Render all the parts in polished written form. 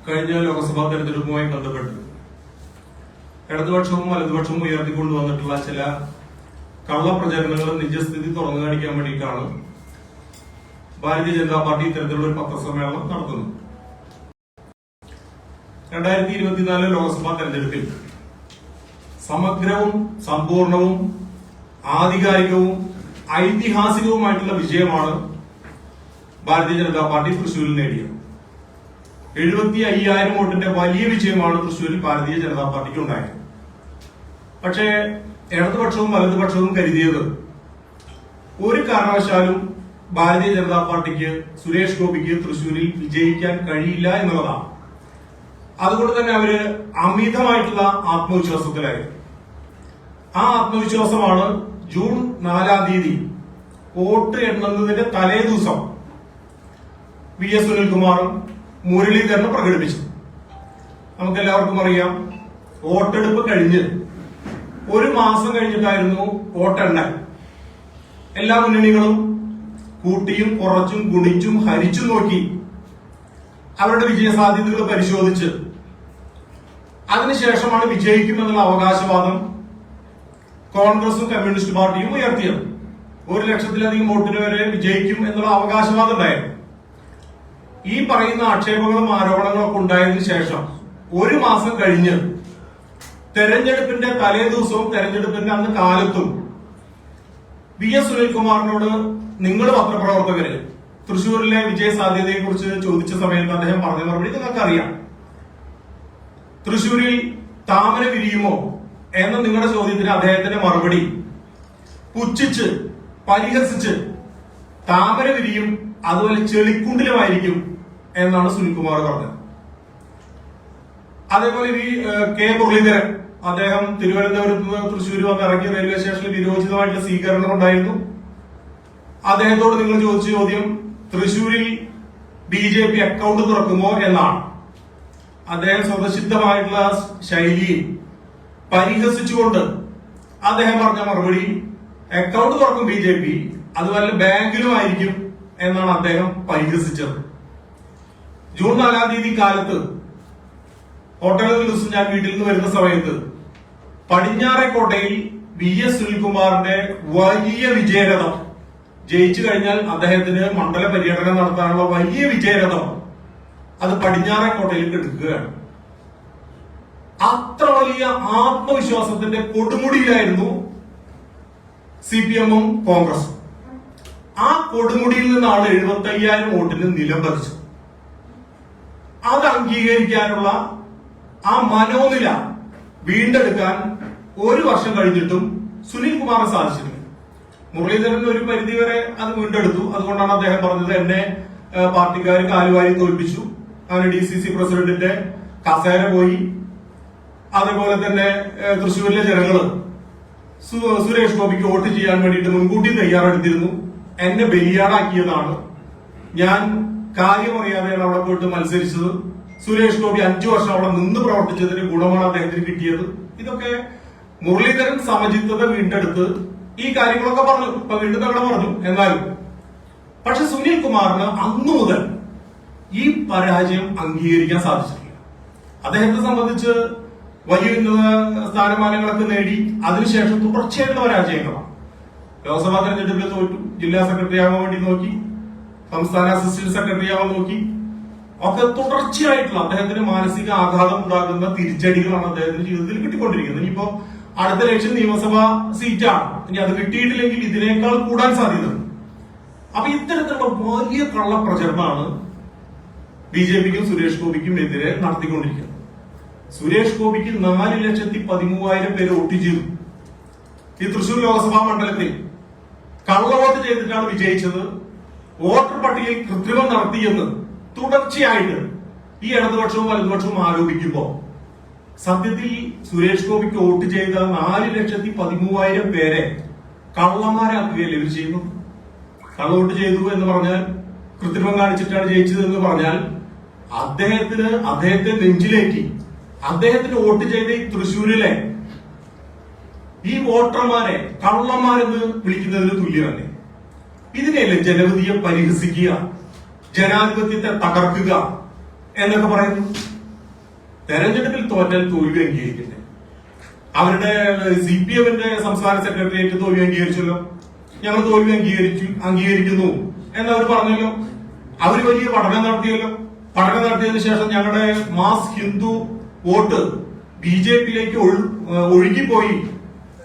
കഴിഞ്ഞ ലോക്സഭാ തെരഞ്ഞെടുപ്പുമായി ബന്ധപ്പെട്ട് ഇടതുപക്ഷവും വലതുപക്ഷവും ഉയർത്തിക്കൊണ്ടുവന്നിട്ടുള്ള ചില കള്ളപ്രചരണങ്ങളും നിജസ്ഥിതി തുറന്നു കാണിക്കാൻ വേണ്ടിയിട്ടാണ് ഭാരതീയ ജനതാ പാർട്ടി ഇത്തരത്തിലുള്ള ഒരു പത്രസമ്മേളനം നടത്തുന്നത്. 2024 ലോക്സഭാ തെരഞ്ഞെടുപ്പിൽ സമഗ്രവും സമ്പൂർണവും ആധികാരികവും ഐതിഹാസികവുമായിട്ടുള്ള വിജയമാണ് ഭാരതീയ ജനതാ പാർട്ടി തൃശ്ശൂരിൽ നേടിയത്. 75,000 വോട്ടിന്റെ വലിയ വിജയമാണ് തൃശ്ശൂരിൽ ഭാരതീയ ജനതാ പാർട്ടിക്ക് ഉണ്ടായത്. പക്ഷേ ഇടതുപക്ഷവും വലതുപക്ഷവും കരുതിയത് ഒരു കാരണവശാലും ഭാരതീയ ജനതാ പാർട്ടിക്ക് സുരേഷ് ഗോപിക്ക് തൃശ്ശൂരിൽ വിജയിക്കാൻ കഴിയില്ല എന്നുള്ളതാണ്. അതുകൊണ്ട് തന്നെ അവര് അമിതമായിട്ടുള്ള ആത്മവിശ്വാസത്തിലായിരുന്നു. ആ ആത്മവിശ്വാസമാണ് ജൂൺ 4-ാം തീയതി വോട്ട് എണ്ണുന്നതിന്റെ തലേ ദിവസം VS സുനിൽകുമാറും മുരളീധരനും പ്രകടിപ്പിച്ചു. നമുക്കെല്ലാവർക്കും അറിയാം, വോട്ടെടുപ്പ് കഴിഞ്ഞ് ഒരു മാസം കഴിഞ്ഞിട്ടായിരുന്നു വോട്ടെണ്ണൽ. എല്ലാ മുന്നണികളും കൂട്ടിയും കുറച്ചും ഗുണിച്ചും ഹരിച്ചും നോക്കി അവരുടെ വിജയസാധ്യതകൾ പരിശോധിച്ച് അതിനുശേഷമാണ് വിജയിക്കുമെന്നുള്ള അവകാശവാദം കോൺഗ്രസും കമ്മ്യൂണിസ്റ്റ് പാർട്ടിയും ഉയർത്തിയത്. 1,00,000-ലധികം വോട്ടിന് വരെ വിജയിക്കും എന്നുള്ള അവകാശവാദം ഉണ്ടായിരുന്നു. ഈ പറയുന്ന ആക്ഷേപങ്ങളും ആരോപണങ്ങളും ഒക്കെ ഉണ്ടായതിനു ശേഷം ഒരു മാസം കഴിഞ്ഞ് തെരഞ്ഞെടുപ്പിന്റെ തലേ ദിവസവും തെരഞ്ഞെടുപ്പിന്റെ അന്ന് കാലത്തും VS സുനിൽകുമാറിനോട് നിങ്ങൾ പത്രപ്രവർത്തകര് തൃശ്ശൂരിലെ വിജയ സാധ്യതയെ കുറിച്ച് ചോദിച്ച സമയത്ത് അദ്ദേഹം പറഞ്ഞ മറുപടി നിങ്ങൾക്കറിയാം. തൃശ്ശൂരിൽ താമര വിരിയുമോ എന്ന നിങ്ങളുടെ ചോദ്യത്തിന് അദ്ദേഹത്തിന്റെ മറുപടി പുച്ഛിച്ച് പരിഹസിച്ച് താമര വിരിയും, അതുപോലെ ചെളിക്കുണ്ടിലുമായിരിക്കും എന്നാണ് സുനിൽകുമാർ പറഞ്ഞത്. അതേപോലെ കെ മുരളീധരൻ, അദ്ദേഹം തിരുവനന്തപുരത്ത് നിന്ന് തൃശ്ശൂർ വന്ന് ഇറങ്ങി റെയിൽവേ സ്റ്റേഷനിൽ വിരോചിതമായിട്ടുള്ള സ്വീകരണം ഉണ്ടായിരുന്നു. അദ്ദേഹത്തോട് നിങ്ങൾ ചോദിച്ച ചോദ്യം തൃശ്ശൂരിൽ BJP അക്കൗണ്ട് തുറക്കുമോ എന്നാണ്. അദ്ദേഹം സ്വതസിദ്ധമായിട്ടുള്ള ശൈലിയിൽ പരിഹസിച്ചുകൊണ്ട് അദ്ദേഹം പറഞ്ഞ മറുപടി അക്കൗണ്ട് തുറക്കും BJP, അതുപോലെ ബാങ്കിലുമായിരിക്കും എന്നാണ് അദ്ദേഹം പരിഹസിച്ചത്. ജൂൺ 4-ാം തീയതി കാലത്ത് ഹോട്ടലിൽ ദിവസം ഞാൻ വീട്ടിൽ നിന്ന് വരുന്ന സമയത്ത് പടിഞ്ഞാറേക്കോട്ടയിൽ VS സുനിൽകുമാറിന്റെ വലിയ വിജയരഥം, ജയിച്ചു കഴിഞ്ഞാൽ അദ്ദേഹത്തിന് മണ്ഡല പര്യടനം നടത്താനുള്ള വലിയ വിജയരഥം അത് പടിഞ്ഞാറേക്കോട്ടയിൽ എടുക്കുകയാണ്. അത്ര വലിയ ആത്മവിശ്വാസത്തിന്റെ കൊടുമുടിയിലായിരുന്നു CPM-ഉം കോൺഗ്രസും. ആ കൊടുമുടിയിൽ നിന്നാണ് 75,000 വോട്ടിന് നിലം പതിച്ചത്. അത് അംഗീകരിക്കാനുള്ള ആ മനോനില വീണ്ടെടുക്കാൻ ഒരു വർഷം കഴിഞ്ഞിട്ടും സുനിൽകുമാറിന് സാധിച്ചിട്ടില്ല. മുരളീധരൻ ഒരു പരിധിവരെ അത് വീണ്ടെടുത്തു. അതുകൊണ്ടാണ് അദ്ദേഹം പറഞ്ഞത് എന്നെ പാർട്ടിക്കാർ കാലുവാരി തോൽപ്പിച്ചു, അങ്ങനെ DCC പ്രസിഡന്റിന്റെ കസേര പോയി. അതേപോലെ തന്നെ തൃശ്ശൂരിലെ ജനങ്ങള് സുരേഷ് ഗോപിക്ക് വോട്ട് ചെയ്യാൻ വേണ്ടിയിട്ട് മുൻകൂട്ടി തയ്യാറെടുത്തിരുന്നു, എന്നെ ബലിയാടാക്കിയതാണ്, ഞാൻ കാര്യമറിയാതെയാണ് അവിടെ പോയിട്ട് മത്സരിച്ചത്, സുരേഷ് ഗോപി 5 വർഷം അവിടെ നിന്ന് പ്രവർത്തിച്ചതിന് ഗുണമാണ് അദ്ദേഹത്തിന് കിട്ടിയത്. ഇതൊക്കെ മുരളീധരൻ സമചിത്തത വീണ്ടെടുത്ത് ഈ കാര്യങ്ങളൊക്കെ പറഞ്ഞു. ഇപ്പൊ വീണ്ടും തവണ പറഞ്ഞു. എന്നാലും പക്ഷെ സുനിൽകുമാറിന് അന്നു മുതൽ ഈ പരാജയം അംഗീകരിക്കാൻ സാധിച്ചിട്ടില്ല. അദ്ദേഹത്തെ സംബന്ധിച്ച് വലിയ സ്ഥാനമാനങ്ങളൊക്കെ നേടി അതിനുശേഷം തുടർച്ചയായിട്ടുള്ള പരാജയങ്ങളാണ്. ലോക്സഭാ തെരഞ്ഞെടുപ്പിൽ തോറ്റു, ജില്ലാ സെക്രട്ടറി ആവാൻ വേണ്ടി നോക്കി, സംസ്ഥാന അസിസ്റ്റന്റ് സെക്രട്ടറി ആവാൻ നോക്കി, ഒക്കെ തുടർച്ചയായിട്ടുള്ള അദ്ദേഹത്തിന് മാനസിക ആഘാതം ഉണ്ടാക്കുന്ന തിരിച്ചടികളാണ് അദ്ദേഹത്തിന്റെ ജീവിതത്തിൽ കിട്ടിക്കൊണ്ടിരിക്കുന്നത്. ഇനിയിപ്പോ അടുത്ത ഇലക്ഷൻ നിയമസഭാ സീറ്റാണ്, ഇനി അത് കിട്ടിയിട്ടില്ലെങ്കിൽ ഇതിനേക്കാൾ കൂടാൻ സാധ്യതയുണ്ട്. അപ്പൊ ഇത്തരത്തിലുള്ള വലിയ കള്ളപ്രചരണമാണ് BJPക്കും സുരേഷ് ഗോപിക്കും എതിരെ നടത്തിക്കൊണ്ടിരിക്കുന്നത്. സുരേഷ് ഗോപിക്ക് 4,13,000 പേര് വോട്ട് ചെയ്തു. ഈ തൃശൂർ ലോക്സഭാ മണ്ഡലത്തിൽ കള്ളവോട്ട് ചെയ്തിട്ടാണ് വിജയിച്ചത്. വോട്ടർ പട്ടികയിൽ കൃത്രിമം നടത്തിയെന്ന് തുടർച്ചയായിട്ട് ഈ ഇടതുപക്ഷവും വലതുപക്ഷവും ആരോപിക്കുമ്പോ സത്യത്തിൽ സുരേഷ് ഗോപിക്ക് വോട്ട് ചെയ്ത 4,13,000 പേരെ കള്ളന്മാരാക്കുകയല്ലേ ഇവർ ചെയ്യുന്നു. കള്ളവോട്ട് ചെയ്തു എന്ന് പറഞ്ഞാൽ, കൃത്രിമം കാണിച്ചിട്ടാണ് ജയിച്ചത് എന്ന് പറഞ്ഞാൽ അദ്ദേഹത്തെ നെഞ്ചിലേറ്റി അദ്ദേഹത്തിന് വോട്ട് ചെയ്ത ഈ തൃശ്ശൂരിലെ ഈ വോട്ടർമാരെ കള്ളന്മാരെന്ന് വിളിക്കുന്നതിന് തുല്യമല്ലേ? ഇതിനെയല്ലേ ജനവിധിയെ പരിഹസിക്കുക, ജനാധിപത്യത്തെ തകർക്കുക എന്നൊക്കെ പറയുന്നു. തെരഞ്ഞെടുപ്പിൽ തോറ്റാൽ തോൽവി അംഗീകരിക്കണ്ടേ? അവരുടെ CPM-ന്റെ സംസ്ഥാന സെക്രട്ടേറിയറ്റ് തോൽവി അംഗീകരിച്ചല്ലോ. ഞങ്ങൾ തോൽവി അംഗീകരിക്കുന്നു എന്നവർ പറഞ്ഞല്ലോ. അവര് വലിയ പഠനം നടത്തിയല്ലോ. പഠനം നടത്തിയതിനു ശേഷം ഞങ്ങളുടെ മാസ് ഹിന്ദു വോട്ട് BJP-യിലേക്ക് ഒഴുകിപ്പോയി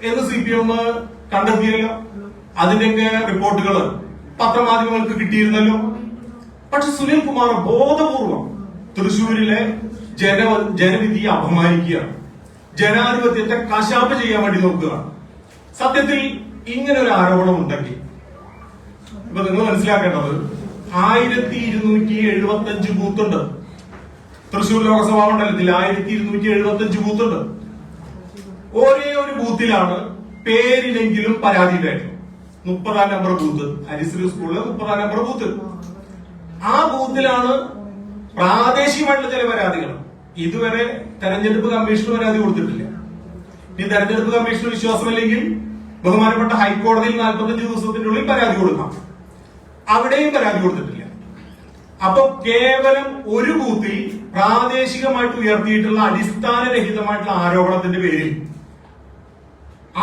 എന്ന് CPM കണ്ടെത്തിയല്ലോ. അതിന്റെയൊക്കെ റിപ്പോർട്ടുകൾ പത്രമാധ്യമങ്ങൾക്ക് കിട്ടിയിരുന്നല്ലോ. പക്ഷെ സുനിൽ കുമാർ ബോധപൂർവം തൃശൂരിലെ ജനവിധിയെ അപമാനിക്കുകയാണ്. ജനാധിപത്യത്തെ കശാപ്പ് ചെയ്യാൻ വേണ്ടി നോക്കുകയാണ്. സത്യത്തിൽ ഇങ്ങനെ ഒരു ആരോപണം ഉണ്ടെങ്കിൽ ഇപ്പൊ നിങ്ങൾ മനസ്സിലാക്കേണ്ടത് 1275 ബൂത്തുണ്ട്. തൃശൂർ ലോക്സഭാ മണ്ഡലത്തിൽ 1275 ബൂത്തുണ്ട്. ഒരേ ഒരു ബൂത്തിലാണ് പേരിനെങ്കിലും പരാതി ഉണ്ടായിട്ടുള്ളത്. 30-ാം നമ്പർ ബൂത്ത്, ഹരിശ്രീ സ്കൂളിലെ 30-ാം നമ്പർ ബൂത്ത്. ആ ബൂത്തിലാണ് പ്രാദേശികമായിട്ടുള്ള ചില പരാതികൾ. ഇതുവരെ തെരഞ്ഞെടുപ്പ് കമ്മീഷന് പരാതി കൊടുത്തിട്ടില്ല. ഈ തെരഞ്ഞെടുപ്പ് കമ്മീഷന് വിശ്വാസമില്ലെങ്കിൽ ബഹുമാനപ്പെട്ട ഹൈക്കോടതിയിൽ 45 ദിവസത്തിനുള്ളിൽ പരാതി കൊടുക്കാം. അവിടെയും പരാതി കൊടുത്തിട്ടില്ല. അപ്പൊ കേവലം ഒരു ബൂത്തിൽ പ്രാദേശികമായിട്ട് ഉയർത്തിയിട്ടുള്ള അടിസ്ഥാനരഹിതമായിട്ടുള്ള ആരോപണത്തിന്റെ പേരിൽ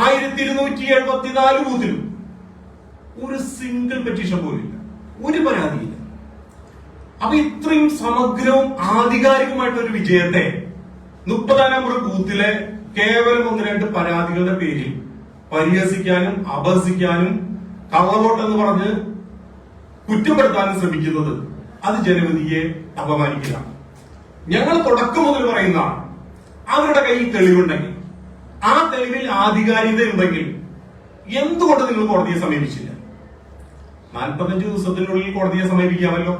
1274 ബൂത്തിലും ഒരു സിംഗിൾ പെറ്റീഷൻ പോലില്ല, ഒരു പരാതിയില്ല. അപ്പൊ ഇത്രയും സമഗ്രവും ആധികാരികമായിട്ടൊരു വിജയത്തെ 30-ാം നമ്പർ ബൂത്തിലെ കേവലം 1-2 പരാതികളുടെ പേരിൽ പരിഹസിക്കാനും അപഹസിക്കാനും കള്ളവോട്ടെന്ന് പറഞ്ഞ് കുറ്റപ്പെടുത്താനും ശ്രമിക്കുന്നത് അത് ജനവിധിയെ അപമാനിക്കുക. ഞങ്ങൾ തുടക്കം മുതൽ പറയുന്നതാണ്, അവരുടെ കയ്യിൽ തെളിവുണ്ടെങ്കിൽ, ആ തെളിവിൽ ആധികാരികത ഉണ്ടെങ്കിൽ എന്തുകൊണ്ട് നിങ്ങൾ കോടതിയെ സമീപിച്ചില്ല? 45 ദിവസത്തിനുള്ളിൽ കോടതിയെ സമീപിക്കാമല്ലോ.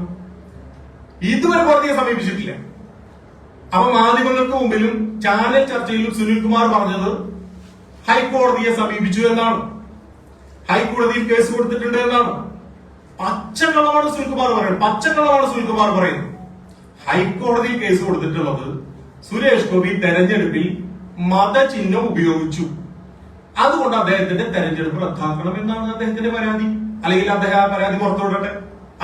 ഇതുവരെ കോടതിയെ സമീപിച്ചിട്ടില്ല. അപ്പൊ മാധ്യമങ്ങൾക്ക് മുമ്പിലും ചാനൽ ചർച്ചയിലും സുനിൽകുമാർ പറഞ്ഞത് ഹൈക്കോടതിയെ സമീപിച്ചു എന്നാണ്, ഹൈക്കോടതിയിൽ കേസ് കൊടുത്തിട്ടുണ്ട് എന്നാണ്. പച്ചക്കള്ളമാണ് സുനിൽകുമാർ പറയുന്നത്. പച്ചക്കള്ളമാണ് സുനിൽകുമാർ പറയുന്നത്. ഹൈക്കോടതിയിൽ കേസ് കൊടുത്തിട്ടുള്ളത് സുരേഷ് ഗോപി തെരഞ്ഞെടുപ്പിൽ മതചിഹ്നം ഉപയോഗിച്ചു, അതുകൊണ്ട് അദ്ദേഹത്തിന്റെ തെരഞ്ഞെടുപ്പ് റദ്ദാക്കണം എന്നാണ് അദ്ദേഹത്തിന്റെ പരാതി. അല്ലെങ്കിൽ അദ്ദേഹം പരാതി പുറത്തുവിടട്ടെ.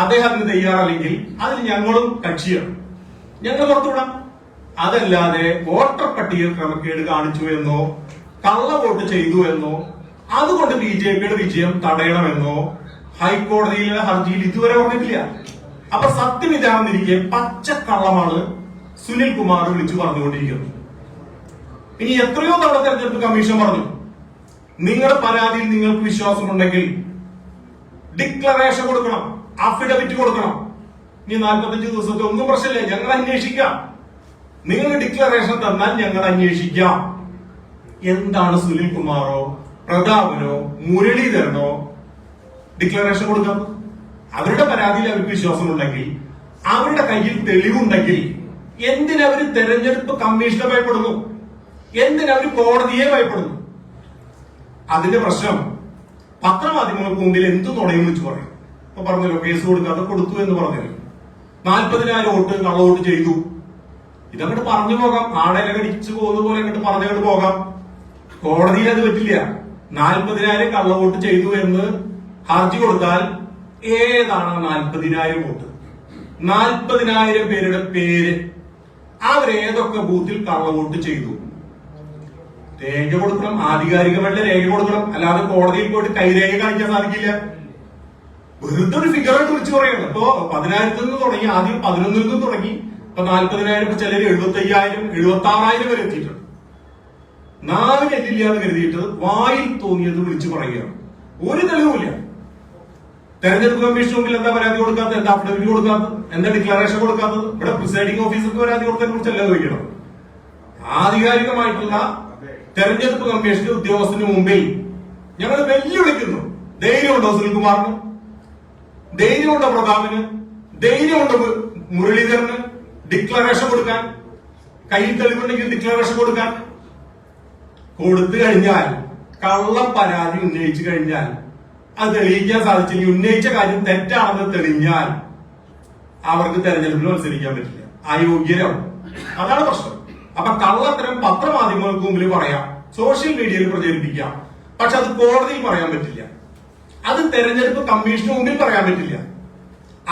അദ്ദേഹം അതിന് തയ്യാറല്ലെങ്കിൽ അതിൽ ഞങ്ങളും കക്ഷിയാണ്, ഞങ്ങൾ പുറത്തുവിടാം. അതല്ലാതെ വോട്ടർ പട്ടികയിൽ ക്രമക്കേട് കാണിച്ചു എന്നോ കള്ള വോട്ട് ചെയ്തു എന്നോ അതുകൊണ്ട് BJP-യുടെ വിജയം തടയണമെന്നോ ഹൈക്കോടതിയിലെ ഹർജിയിൽ ഇതുവരെ പറഞ്ഞിട്ടില്ല. അപ്പൊ സത്യം ഇതാണെന്നിരിക്കെ പച്ചക്കള്ളമാണ് സുനിൽ കുമാർ വിളിച്ചു പറഞ്ഞുകൊണ്ടിരിക്കുന്നത്. ഇനി എത്രയോ തവണ തെരഞ്ഞെടുപ്പ് കമ്മീഷൻ പറഞ്ഞു, നിങ്ങളുടെ പരാതിയിൽ നിങ്ങൾക്ക് വിശ്വാസമുണ്ടെങ്കിൽ ഡിക്ലറേഷൻ കൊടുക്കണം, അഫിഡവിറ്റ് കൊടുക്കണം. ഇനി 45 ദിവസത്തെ ഒന്നും പ്രശ്നമില്ല, ഞങ്ങൾ അന്വേഷിക്കാം. നിങ്ങൾ ഡിക്ലറേഷൻ തന്നാൽ ഞങ്ങൾ അന്വേഷിക്കാം. എന്താണ് സുനിൽ കുമാറോ പ്രതാപനോ മുരളീധരനോ ഡിക്ലറേഷൻ കൊടുക്കാം? അവരുടെ പരാതിയിൽ അവർക്ക് വിശ്വാസമുണ്ടെങ്കിൽ, അവരുടെ കയ്യിൽ തെളിവുണ്ടെങ്കിൽ എന്തിനവര് തെരഞ്ഞെടുപ്പ് കമ്മീഷനെ ഭയപ്പെടുന്നു? എന്തിനവര് കോടതിയെ ഭയപ്പെടുന്നു? അതിന്റെ പ്രശ്നം പത്രമാധ്യമങ്ങൾക്ക് മുമ്പിൽ എന്തു നുണയും വെച്ച് പറയും. ഇപ്പൊ പറഞ്ഞല്ലോ, കേസ് കൊടുക്കാതെ കൊടുത്തു എന്ന് പറഞ്ഞല്ലോ. 40,000 വോട്ട് കള്ളവോട്ട് ചെയ്തു. ഇതങ്ങോട്ട് പറഞ്ഞു പോകാം, ആടയില കടിച്ചു പോകുന്ന പോലെ അങ്ങോട്ട് പറഞ്ഞങ്ങോട്ട് പോകാം. കോടതിയിൽ അത് പറ്റില്ല. 40,000 കള്ളവോട്ട് ചെയ്തു എന്ന് ഹർജി കൊടുത്താൽ ഏതാണ് 40,000 വോട്ട്? 40,000 പേരുടെ പേര്, അവരേതൊക്കെ ബൂത്തിൽ കള്ളവോട്ട് ചെയ്തു രേഖ കൊടുക്കണം. ആധികാരികമായിട്ടുള്ള രേഖ കൊടുക്കണം. അല്ലാതെ കോടതിയിൽ പോയിട്ട് കൈരേഖ കാണിക്കാൻ സാധിക്കില്ല. വെറുതെ ഒരു ഫിഗറായിട്ട് വിളിച്ചു പറയുന്നത്. ഇപ്പൊ 10,000 നിന്ന് തുടങ്ങി, ആദ്യം 11 നിന്ന് തുടങ്ങി, ഇപ്പൊ 40,000, ചിലര് 75,000, 76,000 വരെ എത്തിയിട്ടുണ്ട്. നാവിനെല്ലില്ല എന്ന് കരുതിയിട്ട് വായിൽ തോന്നിയത് വിളിച്ചു പറയുകയാണ്. ഒരു തെളിവുമില്ല. തെരഞ്ഞെടുപ്പ് കമ്മീഷൻ മുമ്പിൽ എന്താ പരാതി കൊടുക്കാത്തത്? എന്താ അഫിഡവിറ്റ് കൊടുക്കാത്തത്? എന്താ ഡിക്ലറേഷൻ കൊടുക്കാത്തത്? ഇവിടെ പ്രിസൈഡിംഗ് ഓഫീസർക്ക് പരാതി കൊടുത്തതിനെ കുറിച്ചല്ല ചോദിക്കണം. ആധികാരികമായിട്ടുള്ള തെരഞ്ഞെടുപ്പ് കമ്മീഷൻ ഉദ്യോഗസ്ഥന് മുമ്പിൽ ഞങ്ങൾ വെല്ലുവിളിക്കുന്നു. ധൈര്യമുണ്ടോ സുനിൽകുമാറിന്? ധൈര്യമുണ്ടോ പ്രതാപിന്? ധൈര്യമുണ്ടോ മുരളീധരന് ഡിക്ലറേഷൻ കൊടുക്കാൻ? കയ്യിൽ തെളിവുണ്ടെങ്കിൽ ഡിക്ലറേഷൻ കൊടുക്കാൻ. കൊടുത്തു കഴിഞ്ഞാൽ, കള്ള പരാതി ഉന്നയിച്ചു കഴിഞ്ഞാൽ, അത് തെളിയിക്കാൻ സാധിച്ചില്ലെങ്കിൽ, ഉന്നയിച്ച കാര്യം തെറ്റാണെന്ന് തെളിഞ്ഞാൽ അവർക്ക് തെരഞ്ഞെടുപ്പിൽ മത്സരിക്കാൻ പറ്റില്ല, അയോഗ്യരാവും. അതാണ് പ്രശ്നം. അപ്പൊ കള്ളത്തരം പത്രമാധ്യമങ്ങൾക്ക് മുമ്പിൽ പറയാം, സോഷ്യൽ മീഡിയയിൽ പ്രചരിപ്പിക്കാം, പക്ഷെ അത് കോടതിയിൽ പറയാൻ പറ്റില്ല, അത് തെരഞ്ഞെടുപ്പ് കമ്മീഷന് മുമ്പിൽ പറയാൻ പറ്റില്ല.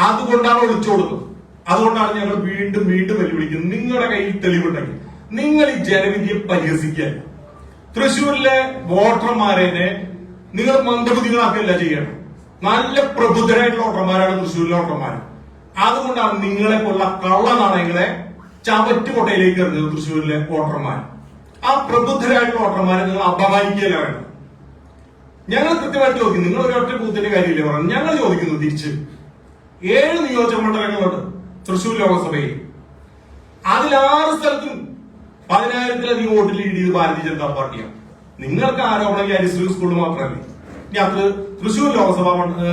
അതുകൊണ്ടാണ് ഒളിച്ചോടുന്നത്. അതുകൊണ്ടാണ് ഞങ്ങൾ വീണ്ടും വീണ്ടും വെല്ലുവിളിക്കുന്നത്. നിങ്ങളുടെ കയ്യിൽ തെളിവുണ്ടെങ്കിൽ നിങ്ങൾ ഈ ജനവിധിയെ പരിഹസിക്കുക. തൃശ്ശൂരിലെ വോട്ടർമാരെ നിങ്ങൾ മന്ദബുദ്ധികളാക്കല്ല ചെയ്യണം. നല്ല പ്രബുദ്ധരായിട്ടുള്ള വോട്ടർമാരാണ് തൃശ്ശൂരിലെ വോട്ടർമാർ. അതുകൊണ്ടാണ് നിങ്ങളെ പോലുള്ള കള്ള നാണയങ്ങളെ ചവറ്റുകൊട്ടയിലേക്ക് എറിഞ്ഞത് തൃശ്ശൂരിലെ വോട്ടർമാർ. ആ പ്രബുദ്ധരായിട്ടുള്ള വോട്ടർമാരെ നിങ്ങൾ അപമാനിക്കുകയല്ല വേണം. ഞങ്ങൾ കൃത്യമായിട്ട് ചോദിക്കുന്നു. നിങ്ങൾ ഒരൊറ്റ ബൂത്തിന്റെ കാര്യമില്ലേ പറഞ്ഞു. ഞങ്ങൾ ചോദിക്കുന്നു തിരിച്ച് 7 നിയോജക മണ്ഡലങ്ങളുണ്ട് തൃശ്ശൂർ ലോകസഭയിൽ. അതിൽ 6 സ്ഥലത്തും 10,000-ലധികം വോട്ട് ലീഡ് ചെയ്ത് ഭാരതീയ ജനതാ പാർട്ടിയാണ്. നിങ്ങൾക്ക് ആരോപണം ഈ അരിശ്രീ സ്കൂൾ മാത്രമല്ലേ. ഇനി അത് തൃശ്ശൂർ